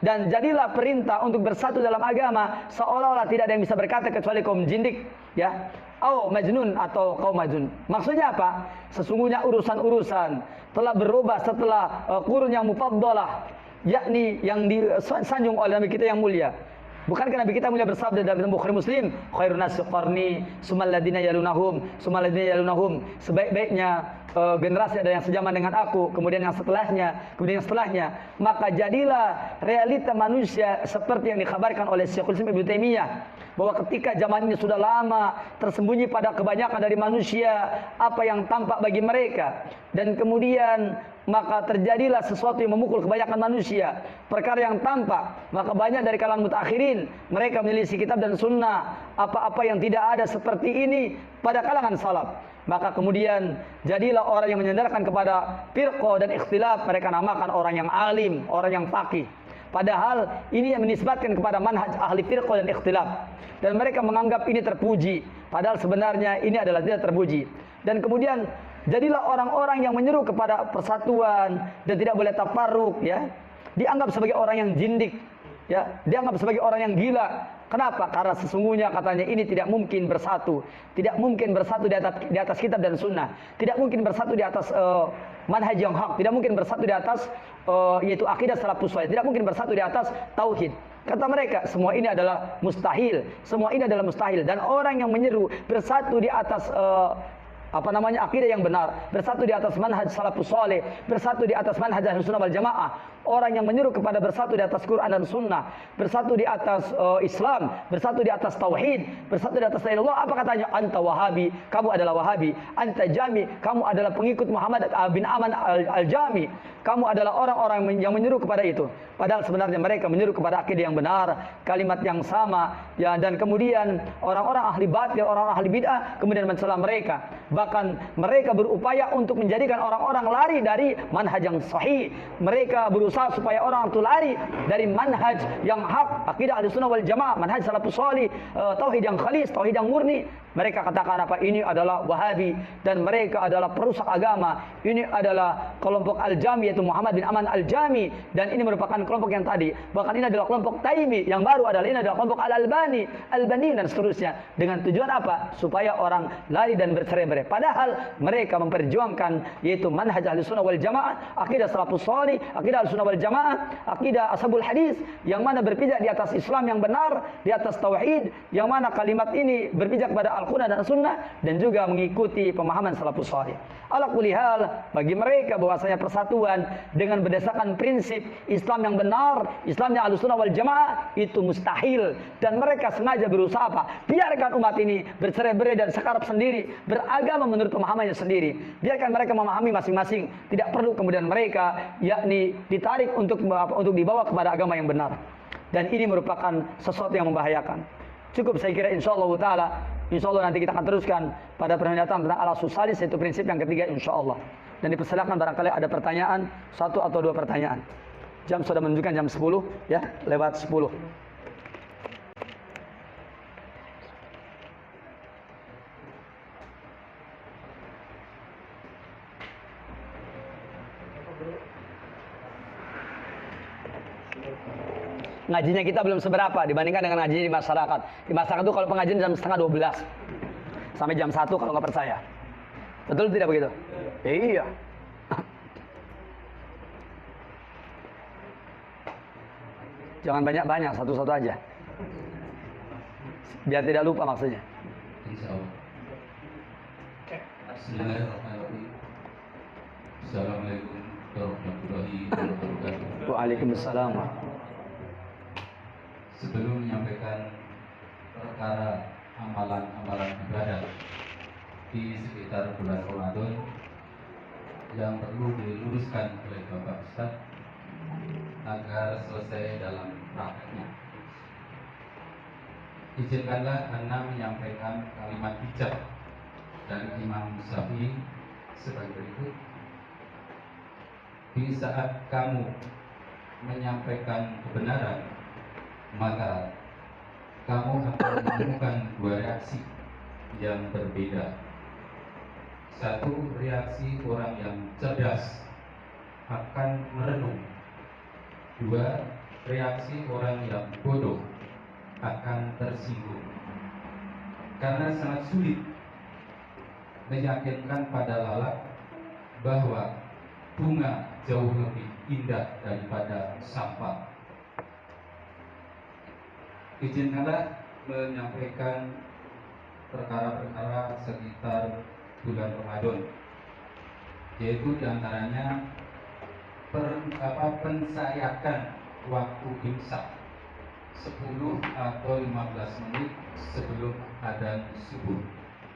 Dan jadilah perintah untuk bersatu dalam agama seolah-olah tidak ada yang bisa berkata kecuali kaum jindik, ya. Au majnun atau kaum majnun. Maksudnya apa? Sesungguhnya urusan-urusan telah berubah setelah qurun yang mufaddalah, yakni yang disanjung oleh Nabi kita yang mulia. Bukankah Nabi kita mulia bersabda dalam Bukhari Muslim, khairun nas qarni, sumal ladina yalunahum, sebaik-baiknya generasi ada yang sejaman dengan aku, kemudian yang setelahnya, maka jadilah realita manusia seperti yang dikhabarkan oleh Syekhul Islam Ibnu Taimiyah, bahwa ketika zaman ini sudah lama tersembunyi pada kebanyakan dari manusia apa yang tampak bagi mereka, dan kemudian maka terjadilah sesuatu yang memukul kebanyakan manusia, perkara yang tampak, maka banyak dari kalangan mutakhirin mereka menyelisih kitab dan sunnah, apa-apa yang tidak ada seperti ini pada kalangan salaf. Maka kemudian jadilah orang yang menyandarkan kepada firqah dan ikhtilaf, mereka namakan orang yang alim, orang yang faqih. Padahal ini yang menisbatkan kepada manhaj ahli firqah dan ikhtilaf, dan mereka menganggap ini terpuji, padahal sebenarnya ini adalah tidak terpuji. Dan kemudian jadilah orang-orang yang menyeru kepada persatuan dan tidak boleh tafarruq, ya, dianggap sebagai orang yang jindik, ya, dianggap sebagai orang yang gila. Kenapa? Karena sesungguhnya katanya ini tidak mungkin bersatu, tidak mungkin bersatu di atas kitab dan sunnah, tidak mungkin bersatu di atas manhaj yang hak, tidak mungkin bersatu di atas yaitu akidah salafus saleh, tidak mungkin bersatu di atas tauhid. Kata mereka, semua ini adalah mustahil, semua ini adalah mustahil. Dan orang yang menyeru bersatu di atas akidah yang benar, bersatu di atas manhaj salafus saleh, bersatu di atas manhaj ahlus sunnah wal jamaah, orang yang menyeru kepada bersatu di atas Quran dan sunnah, bersatu di atas Islam, bersatu di atas tauhid, bersatu di atas la ilaha illallah, apa katanya? Anta wahabi, kamu adalah wahabi. Anta jami, kamu adalah pengikut Muhammad bin Aman al-Jami, kamu adalah orang-orang yang menyeru kepada itu. Padahal sebenarnya mereka menyeru kepada akidah yang benar, kalimat yang sama, ya. Dan kemudian orang-orang ahli batil, orang-orang ahli bid'ah kemudian mencela mereka. Bahkan mereka berupaya untuk menjadikan orang-orang lari dari manhaj yang sahih. Mereka berusaha supaya orang itu lari dari manhaj yang hak, akidah ahlus sunnah wal jamaah, manhaj salafus salih, tauhid yang khalis, tauhid yang murni. Mereka katakan apa? Ini adalah wahabi, dan mereka adalah perusak agama. Ini adalah kelompok al-Jami, yaitu Muhammad bin Aman al-Jami, dan ini merupakan kelompok yang tadi. Bahkan ini adalah kelompok Taimi, yang baru adalah ini adalah kelompok al-Albani, dan seterusnya. Dengan tujuan apa? Supaya orang lari dan bercerai-berai. Padahal mereka memperjuangkan yaitu manhaj ahlus sunnah wal jamaah, akidah salafus salih, akidah ahlus sunnah wal jamaah, akidah ashabul hadis, yang mana berpijak di atas Islam yang benar, di atas tauhid, yang mana kalimat ini berpijak pada Al-Quran dan Sunnah, dan juga mengikuti pemahaman salafus salih. Ala kulli hal, bagi mereka bahwasanya persatuan dengan berdasarkan prinsip Islam yang benar, Islamnya ahlus sunnah wal jamaah, itu mustahil. Dan mereka sengaja berusaha apa? Biarkan umat ini bercerai-berai dan sekarab sendiri, beragama menurut pemahamannya sendiri. Biarkan mereka memahami masing-masing, tidak perlu kemudian mereka yakni ditarik untuk dibawa kepada agama yang benar. Dan ini merupakan sesuatu yang membahayakan. Cukup saya kira, insyaallah taala. Insyaallah nanti kita akan teruskan pada pertemuan datang tentang al-usul salis, yaitu prinsip yang ketiga, insyaallah. Dan dipersilakan barangkali ada pertanyaan, satu atau dua pertanyaan. Jam sudah menunjukkan jam 10, ya, lewat 10. Ngajinya kita belum seberapa dibandingkan dengan ngaji di masyarakat. Di masyarakat itu kalau pengajian jam setengah 12 sampai jam 1 kalau nggak percaya. Betul tidak begitu? Iya. Jangan banyak-banyak, satu-satu aja. Biar tidak lupa maksudnya.
Bismillahirrahmanirrahim. Assalamualaikum warahmatullahi wabarakatuh.
Waalaikumsalam.
Sebelum menyampaikan perkara amalan-amalan ibadah di sekitar bulan Ramadan yang perlu diluruskan oleh Bapak Ustadz agar selesai dalam prakteknya. Izinkanlah Anda menyampaikan kalimat bijak dari Imam Syafi'i sebagai berikut. Di saat kamu menyampaikan kebenaran, maka kamu akan menemukan dua reaksi yang berbeda. Satu, reaksi orang yang cerdas akan merenung. Dua, reaksi orang yang bodoh akan tersinggung. Karena sangat sulit meyakinkan pada lalat bahwa bunga jauh lebih indah daripada sampah. Izinkanlah menyampaikan perkara-perkara sekitar bulan Ramadan, yaitu diantaranya pensayakan waktu imsak 10 atau 15 menit sebelum adzan subuh.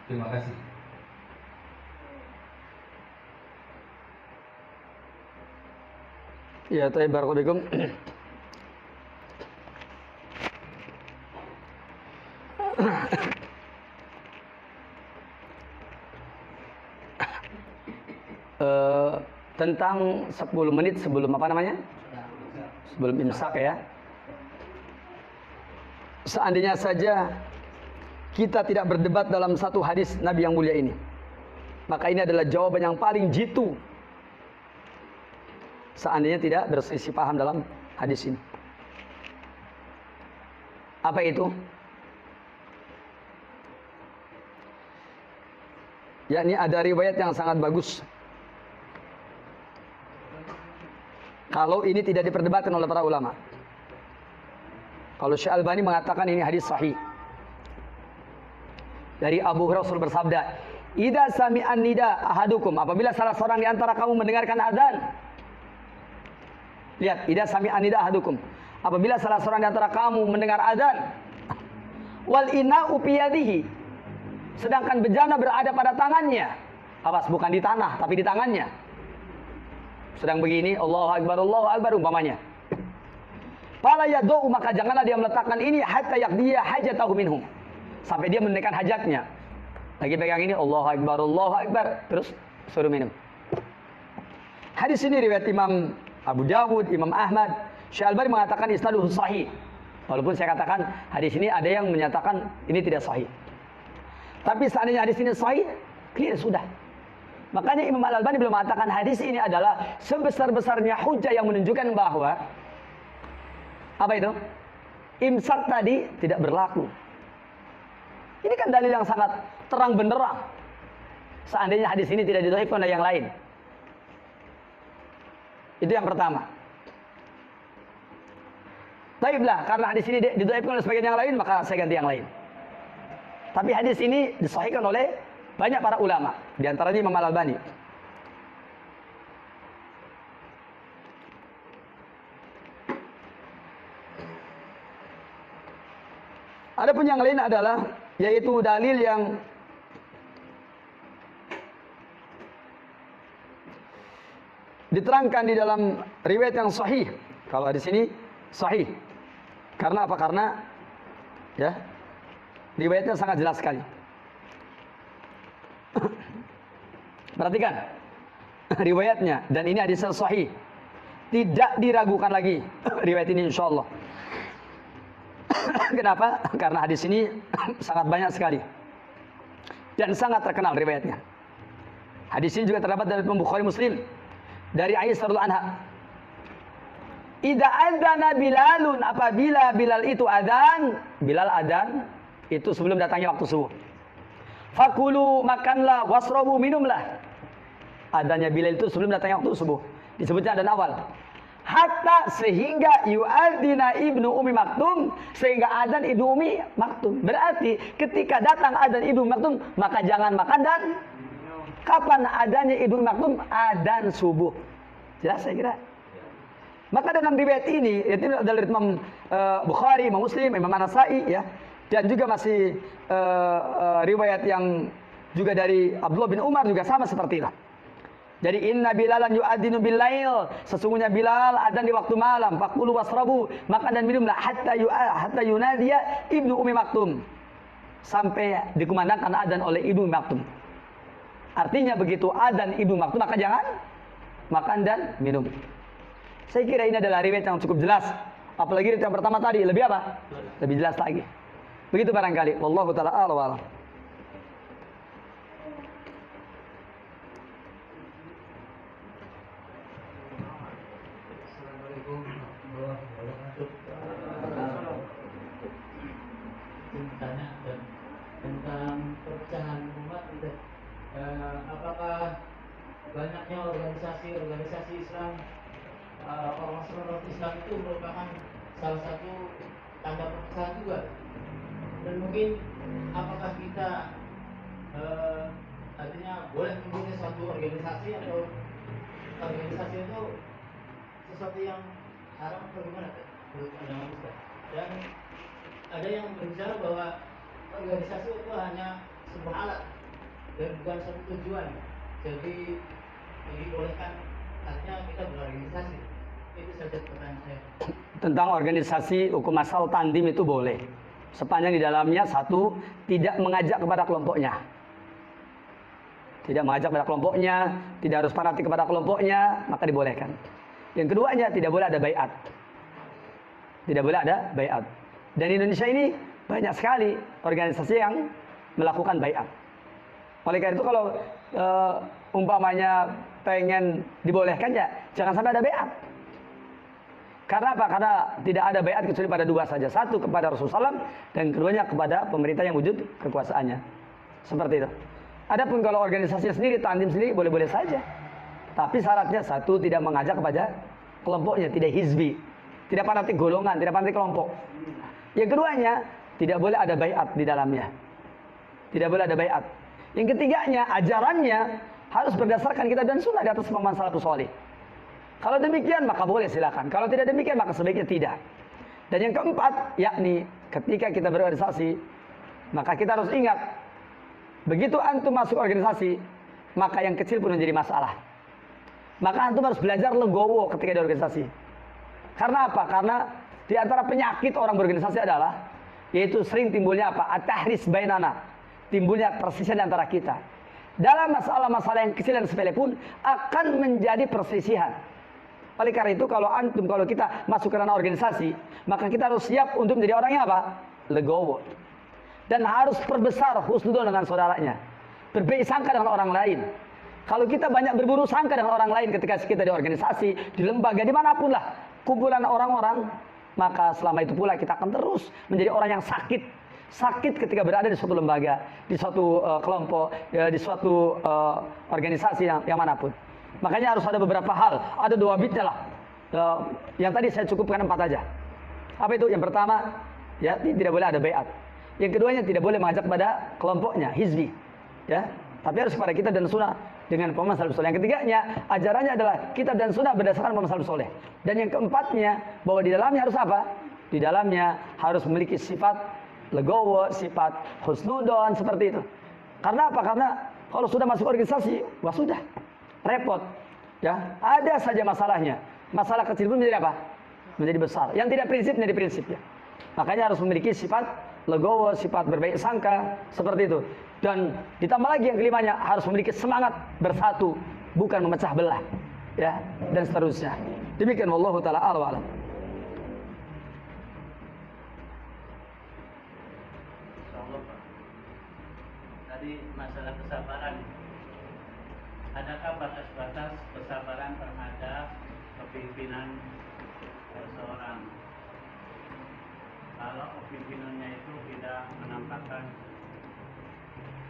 Terima kasih.
Ya, tayyib, barakallahu fikum. Tentang 10 menit sebelum apa namanya? Sebelum imsak ya. Seandainya saja kita tidak berdebat dalam satu hadis Nabi yang mulia ini, maka ini adalah jawaban yang paling jitu. Seandainya tidak berselisih paham dalam hadis ini. Apa itu? Yakni ada riwayat yang sangat bagus. Kalau ini tidak diperdebatkan oleh para ulama. Kalau Syekh Albani mengatakan ini hadis sahih. Dari Abu Hurairah bersabda, "Idza sami'an nida ahadukum," apabila salah seorang di antara kamu mendengarkan azan. Lihat, idza sami'an nida ahadukum. Apabila salah seorang di antara kamu mendengar azan, wal ina'u fi yadihi. Sedangkan bejana berada pada tangannya. Awas, bukan di tanah, tapi di tangannya. Sedang begini, Allahu Akbar umpamanya. Fala yad'u, maka janganlah dia meletakkan ini hatta yaqdiya hajatahu minhum. Sampai dia menunaikan hajatnya. Lagi pegang ini, Allahu Akbar, terus suruh minum. Hadis ini riwayat Imam Abu Dawud, Imam Ahmad. Syekh Albani mengatakan isnaduhu sahih. Walaupun saya katakan hadis ini ada yang menyatakan ini tidak sahih. Tapi seandainya hadis ini sahih, clear sudah. Makanya Imam Al-Albani belum mengatakan hadis ini adalah sebesar-besarnya hujah yang menunjukkan bahwa apa itu? Imsak tadi tidak berlaku. Ini kan dalil yang sangat terang benderang. Seandainya hadis ini tidak didhaifkan oleh yang lain. Itu yang pertama. Baiklah, karena hadis ini didhaifkan oleh sebagian yang lain, maka saya ganti yang lain. Tapi hadis ini disahihkan oleh banyak para ulama, di antaranya Imam Al-Albani. Adapun yang lain adalah yaitu dalil yang diterangkan di dalam riwayat yang sahih. Kalau di sini sahih. Karena apa? Karena ya riwayatnya sangat jelas sekali. Perhatikan riwayatnya, dan ini hadis sahih. Tidak diragukan lagi riwayat ini insyaallah. Kenapa? Karena hadis ini sangat banyak sekali dan sangat terkenal riwayatnya. Hadis ini juga terdapat dalam Bukhari Muslim dari Aisyah radhiyallahu anha. Idza adzana Bilalun, apabila Bilal itu adzan, Bilal adzan itu sebelum datangnya waktu subuh. Fakulu, makanlah, wasrobu, minumlah. Adanya Bilal itu sebelum datangnya waktu subuh. Disebutnya adzan awal. Hatta sehingga yu'adzina Ibnu Ummi Maktum, sehingga adzan Ibnu Ummi Maktum. Berarti ketika datang adzan Ibnu Ummi Maktum, maka jangan makan dan kapan adanya Ibnu Ummi Maktum? Adzan subuh. Jelas saya kira. Maka dengan riwayat ini, itu adalah Imam Bukhari, Imam Muslim, Imam An-Nasa'i ya. Dan juga masih riwayat yang juga dari Abdullah bin Umar juga sama seperti itu. Jadi inna bilalan yu'adzinu bil lail, sesungguhnya Bilal adzan di waktu malam, faqulu wasrabu, makan dan minumlah hatta yunadiya Ibnu Ummi Maktum, sampai dikumandangkan adzan oleh Ibnu Ummi Maktum. Artinya begitu adzan Ibnu Maktum maka jangan makan dan minum. Saya kira ini adalah riwayat yang cukup jelas. Apalagi riwayat yang pertama tadi lebih apa? Lebih jelas lagi. Begitu barangkali. Wallahu taala a'lam.
Tanya tentang perpecahan umat itu, apakah banyaknya organisasi Islam, orang Islam itu merupakan salah satu tanda perpecahan juga, dan mungkin apakah kita artinya boleh mempunyai satu organisasi atau organisasi itu sesuatu yang haram atau bagaimana menurut pandangan Ustaz? Dan ada yang berbicara bahwa organisasi itu hanya sebuah alat dan bukan suatu tujuan. Jadi dibolehkan artinya kita berorganisasi. Itu saja pertanyaan saya.
Tentang organisasi hukum asal tandim itu boleh, sepanjang di dalamnya satu, tidak mengajak kepada kelompoknya. Tidak mengajak kepada kelompoknya, tidak harus fanatik kepada kelompoknya, maka dibolehkan. Yang keduanya, tidak boleh ada baiat. Tidak boleh ada baiat. Dan di Indonesia ini banyak sekali organisasi yang melakukan baiat. Oleh karena itu kalau umpamanya pengen dibolehkan, ya jangan sampai ada baiat. Karena apa? Karena tidak ada baiat kecuali pada dua saja. Satu kepada Rasulullah SAW, dan keduanya kepada pemerintah yang wujud kekuasaannya. Seperti itu. Adapun kalau organisasi sendiri, tandim sendiri, boleh-boleh saja. Tapi syaratnya satu, tidak mengajak kepada kelompoknya, tidak hizbi, tidak fanatik golongan, tidak fanatik kelompok. Yang keduanya, tidak boleh ada baiat di dalamnya. Tidak boleh ada baiat. Yang ketiganya, ajarannya harus berdasarkan kitab dan sunnah di atas pemahaman salafus saleh. Kalau demikian maka boleh, silakan. Kalau tidak demikian maka sebaiknya tidak. Dan yang keempat, yakni ketika kita berorganisasi, maka kita harus ingat, begitu antum masuk organisasi, maka yang kecil pun menjadi masalah. Maka antum harus belajar legowo ketika di organisasi. Karena apa? Karena di antara penyakit orang berorganisasi adalah, yaitu sering timbulnya apa? At-tahris bainana. Timbulnya perselisihan antara kita. Dalam masalah-masalah yang kecil dan sepele pun akan menjadi perselisihan. Oleh karena itu kalau kita masuk ke ranah organisasi, maka kita harus siap untuk menjadi orang yang apa? Legowo. Dan harus perbesar husnudon dengan saudaranya. Berbaik sangka dengan orang lain. Kalau kita banyak berburu sangka dengan orang lain ketika kita di organisasi, di lembaga, dimanapun lah, kumpulan orang-orang, maka selama itu pula kita akan terus menjadi orang yang sakit. Sakit ketika berada di suatu lembaga, di suatu kelompok, ya, di suatu organisasi yang manapun. Makanya harus ada beberapa hal, ada dua bitnya lah. Yang tadi saya cukupkan 4 aja. Apa itu? Yang pertama, ya tidak boleh ada baiat. Yang keduanya tidak boleh mengajak pada kelompoknya, hizbi. Ya, tapi harus kepada kita dan sunnah dengan pemahaman salafus saleh. Yang ketiganya, ajarannya adalah kitab dan sunnah berdasarkan pemahaman salafus saleh. Dan yang keempatnya, bahwa di dalamnya harus apa? Di dalamnya harus memiliki sifat legowo, sifat husnudon, seperti itu. Karena apa? Karena kalau sudah masuk organisasi, wah sudah repot. Ya, ada saja masalahnya. Masalah kecil pun menjadi apa? Menjadi besar. Yang tidak prinsip menjadi prinsip, ya. Makanya harus memiliki sifat legowo, sifat berbaik sangka, seperti itu. Dan ditambah lagi yang kelimanya, harus memiliki semangat bersatu, bukan memecah belah, ya, dan seterusnya. Demikian wallahu taala a'lam.
Tadi masalah kesabaran, adakah batas-batas kesabaran terhadap kepemimpinan seseorang? Kalau pimpinannya itu tidak menampakkan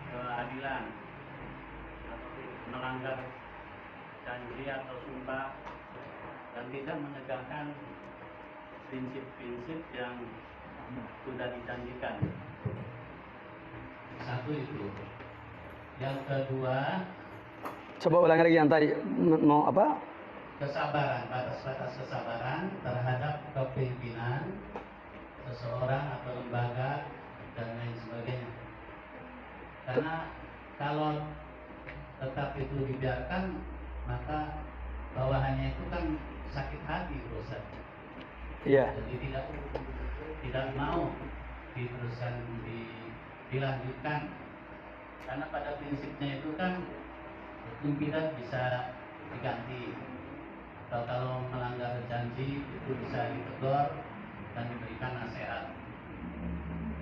keadilan atau melanggar janji atau sumpah dan tidak menegakkan prinsip-prinsip yang sudah dijanjikan.
Satu itu. Yang kedua,
Coba ulangi lagi yang tadi, mau apa?
kesabaran, batas-batas kesabaran terhadap kepemimpinan seseorang atau lembaga dan lain sebagainya. Karena kalau tetap itu dibiarkan, maka bawahannya itu kan sakit hati Ustaz.
Iya.
Jadi tidak mau diteruskan dilanjutkan, karena pada prinsipnya itu kan pimpinan bisa diganti, atau kalau melanggar janji itu bisa ditegur dan diberikan nasihat.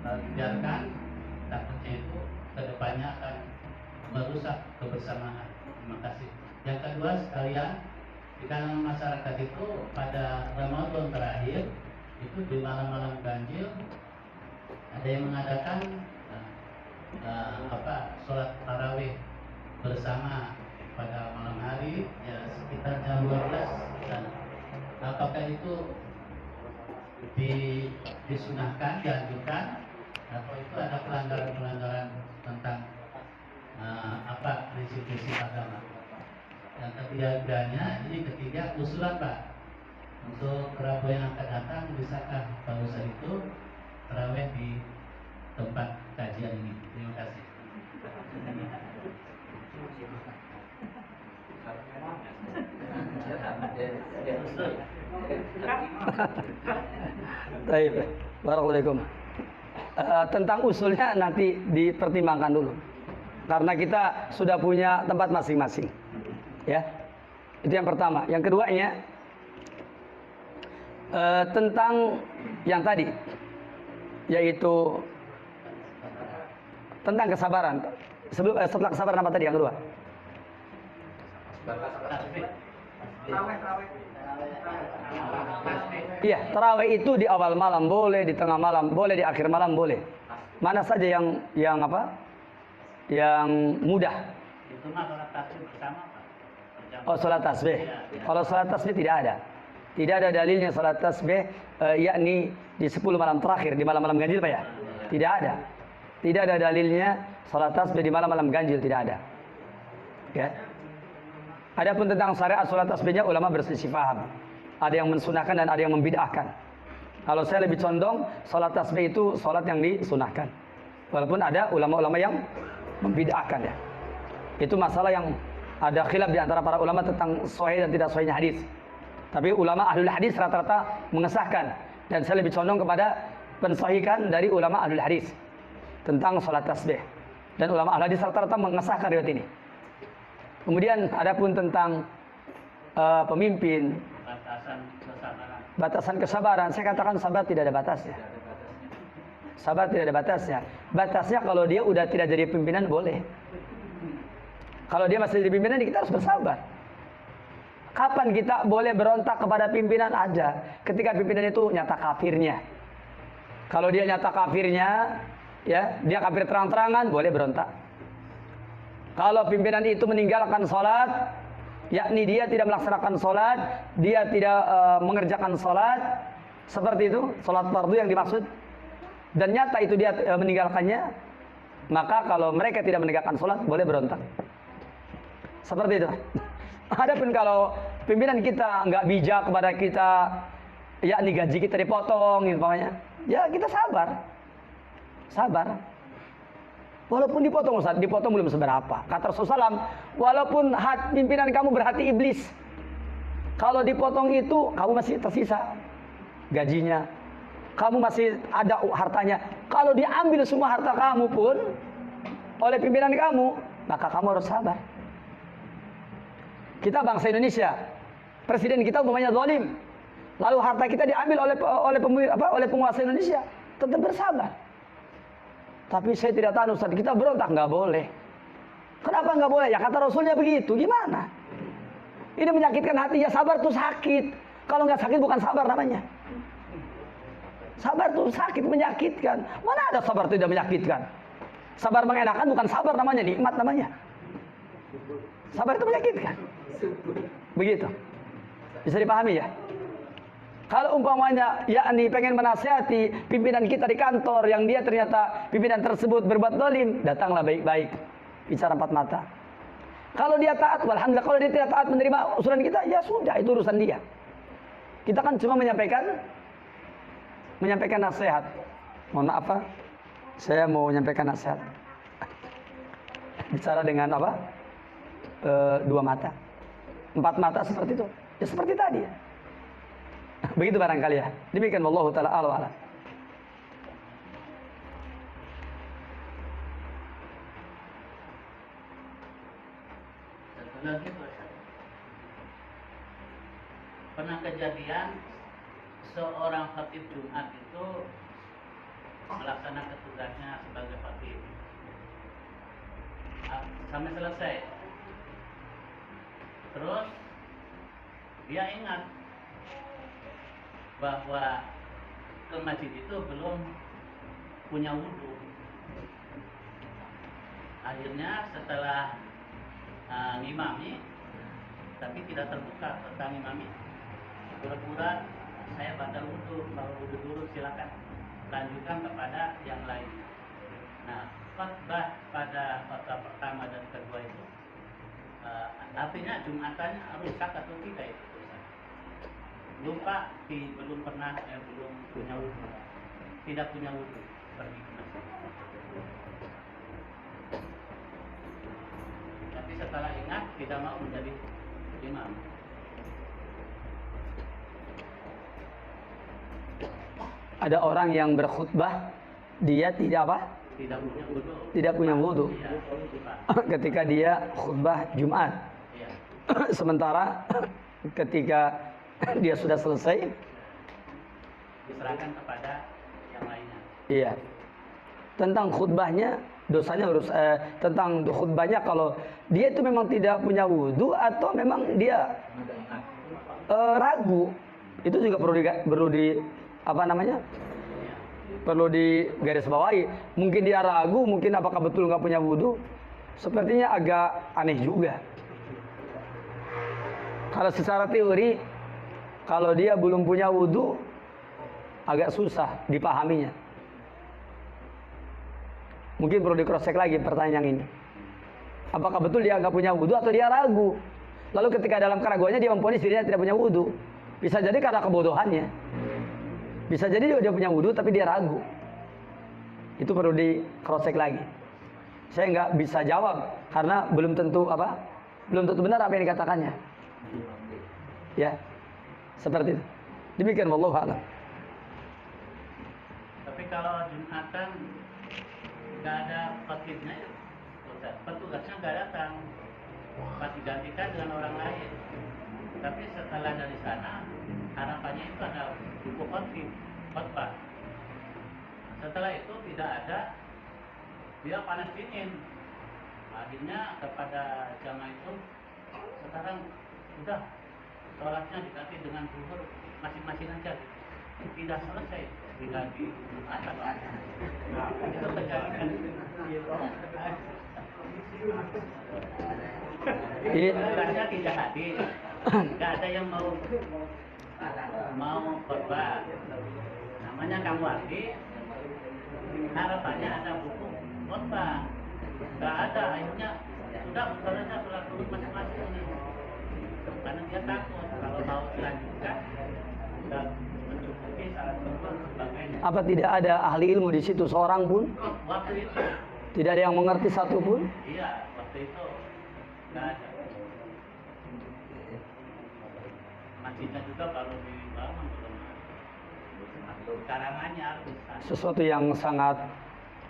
Kalau dibiarkan, takutnya itu kedepannya akan merusak kebersamaan. Terima kasih. Yang kedua sekalian, di kalangan masyarakat itu pada Ramadan terakhir itu di malam-malam ganjil ada yang mengadakan sholat tarawih bersama pada malam hari, ya sekitar jam 12 dan apakah itu disunahkan, dianjurkan, atau itu ada pelanggaran-pelanggaran tentang prinsip-prinsip agama. Yang ketiganya, ini ketiga usulan Pak, untuk Rabu yang akan datang, bisakah Pak Ustaz itu tarawih di tempat kajian ini? Terima kasih.
Baik, barakallahu. Tentang usulnya nanti dipertimbangkan dulu, karena kita sudah punya tempat masing-masing. Ya, itu yang pertama. Yang keduanya tentang yang tadi, yaitu tentang kesabaran. Setelah kesabaran apa tadi yang kedua? Iya, tarawih itu di awal malam boleh, di tengah malam boleh, di akhir malam boleh. Mana saja yang apa? Yang mudah.
Itu mah sholat tasbih bersama Pak.
Oh, sholat tasbih. Kalau sholat tasbih tidak ada. Tidak ada dalilnya sholat tasbih yakni di 10 malam terakhir, di malam-malam ganjil Pak ya? Tidak ada. Tidak ada dalilnya sholat tasbih di malam-malam ganjil, tidak ada. Ya. Adapun tentang syariat sholat tasbihnya ulama berselisih paham. Ada yang mensunahkan dan ada yang membid'ahkan. Kalau saya lebih condong sholat tasbih itu sholat yang disunahkan. Walaupun ada ulama-ulama yang membid'ahkan ya. Itu masalah yang ada khilaf di antara para ulama tentang sahih dan tidak sahihnya hadis. Tapi ulama ahlul hadis rata-rata mengesahkan, dan saya lebih condong kepada pensahihkan dari ulama ahlul hadis tentang sholat tasbih. Dan ulama ahlul hadis rata-rata mengesahkan riwayat ini. Kemudian adapun tentang pemimpin, batasan kesabaran, saya katakan sabar tidak ada batasnya. Sabar tidak ada batasnya. Batasnya kalau dia udah tidak jadi pimpinan boleh. Kalau dia masih jadi pimpinan, kita harus bersabar. Kapan kita boleh berontak kepada pimpinan? Aja ketika pimpinan itu nyata kafirnya. Kalau dia nyata kafirnya, ya dia kafir terang-terangan, boleh berontak. Kalau pimpinan itu meninggalkan sholat, yakni dia tidak melaksanakan sholat, dia tidak mengerjakan sholat, seperti itu, sholat fardu yang dimaksud, dan nyata itu dia meninggalkannya, maka kalau mereka tidak menegakkan sholat, boleh berontak. Seperti itu. Adapun kalau pimpinan kita nggak bijak kepada kita, yakni gaji kita dipotong, gitu, ya kita sabar. Sabar. Walaupun dipotong Ustaz, dipotong belum seberapa. Kata Rasulullah SAW, walaupun pimpinan kamu berhati iblis, kalau dipotong itu kamu masih tersisa gajinya, kamu masih ada hartanya. Kalau diambil semua harta kamu pun oleh pimpinan kamu, maka kamu harus sabar. Kita bangsa Indonesia, presiden kita umpamanya zalim, lalu harta kita diambil oleh penguasa Indonesia, tetap bersabar. Tapi saya tidak tahu Ustaz, kita berontak nggak boleh. Kenapa nggak boleh? Ya kata Rasulnya begitu. Gimana? Ini menyakitkan hati. Ya sabar tuh sakit. Kalau nggak sakit bukan sabar namanya. Sabar tuh sakit, menyakitkan. Mana ada sabar tidak menyakitkan? Sabar mengenakan bukan sabar namanya, nikmat namanya. Sabar itu menyakitkan. Begitu. Bisa dipahami ya? Kalau umpamanya yakni pengen menasihati pimpinan kita di kantor yang dia ternyata pimpinan tersebut berbuat zalim, datanglah baik-baik, bicara empat mata. Kalau dia taat, alhamdulillah. Kalau dia tidak taat menerima usulan kita, ya sudah, itu urusan dia. Kita kan cuma menyampaikan nasihat. Mohon maaf Pak, saya mau menyampaikan nasihat. bicara dengan apa? Dua mata, empat mata seperti itu. Ya seperti tadi. Begitu barangkali ya. Demikian wallahu taala a'lam.
Satu lagi Ustaz. Pernah kejadian seorang khatib Jumat itu melaksanakan tugasnya sebagai khatib sampai selesai. Terus dia ingat bahwa ke masjid itu belum punya wudhu. Akhirnya setelah ngimami, tapi tidak terbuka tentang ngimami, pura-pura saya batal wudhu. Kalau wudhu dulu silakan lanjutkan kepada yang lain. Nah, khutbah pada khutbah pertama dan kedua itu artinya Jumatannya rusak atau tidak itu? Lupa belum pernah belum punya wudhu, tidak punya wudhu pergi ke masjid. Tapi setelah ingat tidak mau menjadi imam.
Ada orang yang berkhutbah dia tidak apa?
Tidak punya wudhu.
Tidak punya wudhu.
Iya, lupa.
Ketika dia khutbah Jumat.
Iya.
Sementara ketika dia sudah selesai
Diserahkan kepada yang lainnya.
iya. Tentang khutbahnya dosanya harus tentang khutbahnya kalau dia itu memang tidak punya wudhu atau memang dia ragu, itu juga perlu di apa namanya? Perlu digarisbawahi. Mungkin dia ragu, mungkin apakah betul nggak punya wudhu? Sepertinya agak aneh juga. Kalau secara teori, kalau dia belum punya wudhu, agak susah dipahaminya. Mungkin perlu di-cross check lagi pertanyaan ini. Apakah betul dia nggak punya wudhu atau dia ragu? Lalu ketika dalam keraguannya dia memvonis dirinya tidak punya wudhu. Bisa jadi karena kebodohannya. Bisa jadi dia punya wudhu tapi dia ragu. Itu perlu di-cross check lagi. Saya nggak bisa jawab karena belum tentu benar apa yang dikatakannya. Ya, seperti itu. Demikian wallahu a'lam.
Tapi kalau Jumatan nggak ada khatibnya, petugasnya nggak datang, pasti gantikan dengan orang lain. Tapi setelah dari sana harapannya itu ada buku khutbah. Setelah itu tidak ada, dia panas dingin. Akhirnya kepada jamaah itu sekarang sudah sholatnya diganti dengan zuhur masing-masing aja. Tidak selesai diganti asal. Nah, itu kejadian. Tugasnya tidak hadir, nggak ada yang mau khutbah. Namanya Kang Wardi, harapannya ada buku khutbah, nggak ada. Akhirnya sudah musolanya sholat dulu masing-masing ini, karena dia takut kalau mau dilanjutkan sudah mencukupi salat zuhur dan sebagainya.
Apa tidak ada ahli ilmu di situ seorang pun?
Waktu itu
Tidak ada yang mengerti satu pun?
iya, waktu itu nggak ada. Masjidnya juga baru dibangun, belum karangannya besar.
Sesuatu yang sangat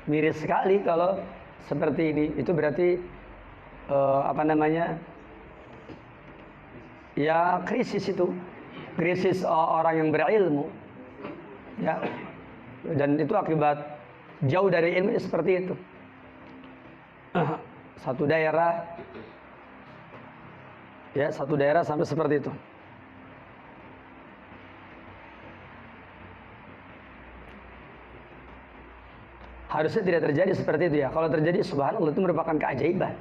miris sekali kalau seperti ini. Itu berarti ya krisis itu, krisis orang yang berilmu, ya. Dan itu akibat jauh dari ilmu seperti itu. Satu daerah sampai seperti itu. Harusnya tidak terjadi seperti itu ya. Kalau terjadi subhanallah itu merupakan keajaiban.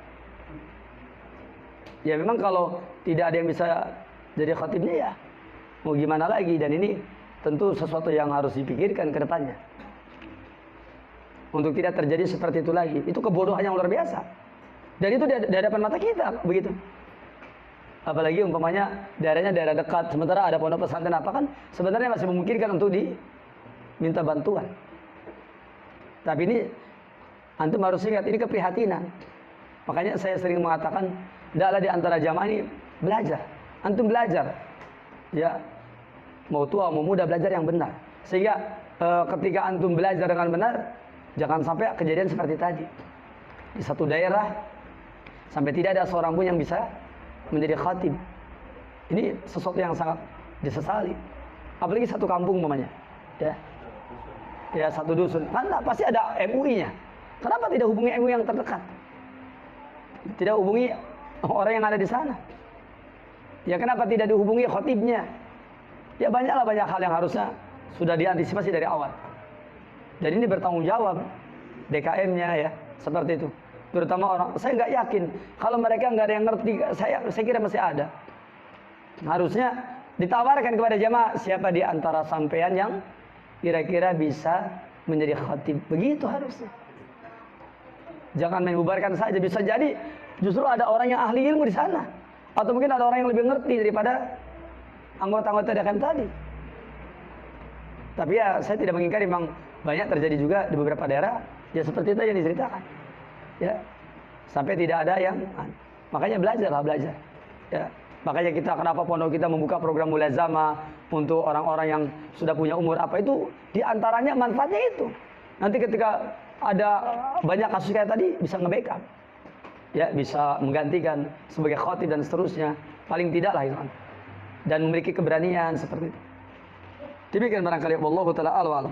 Ya memang kalau tidak ada yang bisa jadi khatibnya ya mau gimana lagi. Dan ini tentu sesuatu yang harus dipikirkan ke depannya. Untuk tidak terjadi seperti itu lagi. Itu kebodohan yang luar biasa. Dan itu di hadapan mata kita begitu. Apalagi umpamanya daerahnya daerah dekat. Sementara ada pondok pesantren apa kan sebenarnya masih memungkinkan untuk diminta bantuan. Tapi ini antum harus ingat, ini keprihatinan. Makanya saya sering mengatakan, hendaklah di antara jamaah ini belajar. Antum belajar. Ya. Mau tua, mau muda belajar yang benar. Sehingga ketika antum belajar dengan benar, jangan sampai kejadian seperti tadi. Di satu daerah sampai tidak ada seorang pun yang bisa menjadi khatib. Ini sesuatu yang sangat disesali. Apalagi satu kampung umpamanya. Ya. Ya, satu dusun. Mana pasti ada MUI-nya. Kenapa tidak hubungi MUI yang terdekat? Tidak hubungi orang yang ada di sana. Ya, kenapa tidak dihubungi khatibnya? Ya, banyak hal yang harusnya sudah diantisipasi dari awal. Dan ini bertanggung jawab DKM-nya ya, seperti itu. Terutama orang, saya nggak yakin kalau mereka nggak ada yang ngerti, saya kira masih ada. Harusnya ditawarkan kepada jamaah siapa di antara sampean yang kira-kira bisa menjadi khatib. Begitu harusnya. Jangan main bubarkan saja. Bisa jadi justru ada orang yang ahli ilmu di sana, atau mungkin ada orang yang lebih ngerti daripada anggota-anggota DKM tadi. Tapi ya saya tidak mengingkari, memang banyak terjadi juga di beberapa daerah ya seperti itu yang diceritakan. Ya, sampai tidak ada yang, makanya belajar. Ya, makanya kita kenapa pondok kita membuka program mulazamah untuk orang-orang yang sudah punya umur apa itu, diantaranya manfaatnya itu. Nanti ketika ada banyak kasus kayak tadi bisa nge-backup, ya bisa menggantikan sebagai khatib dan seterusnya, paling tidak lah itu, dan memiliki keberanian seperti itu. Demikian barangkali, wallahu taala a'lam.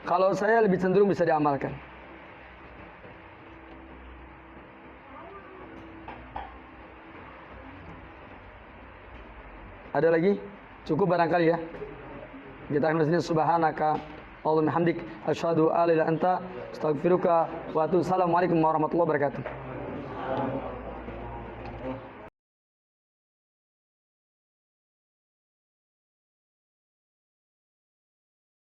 Kalau saya lebih cenderung bisa diamalkan. Ada lagi? Cukup barangkali ya. Kita akan bersini subhanaka Allahumma hamdik asyhadu an la ilaha illa anta astaghfiruka wa atubu ilaik. Assalamualaikum warahmatullahi wabarakatuh.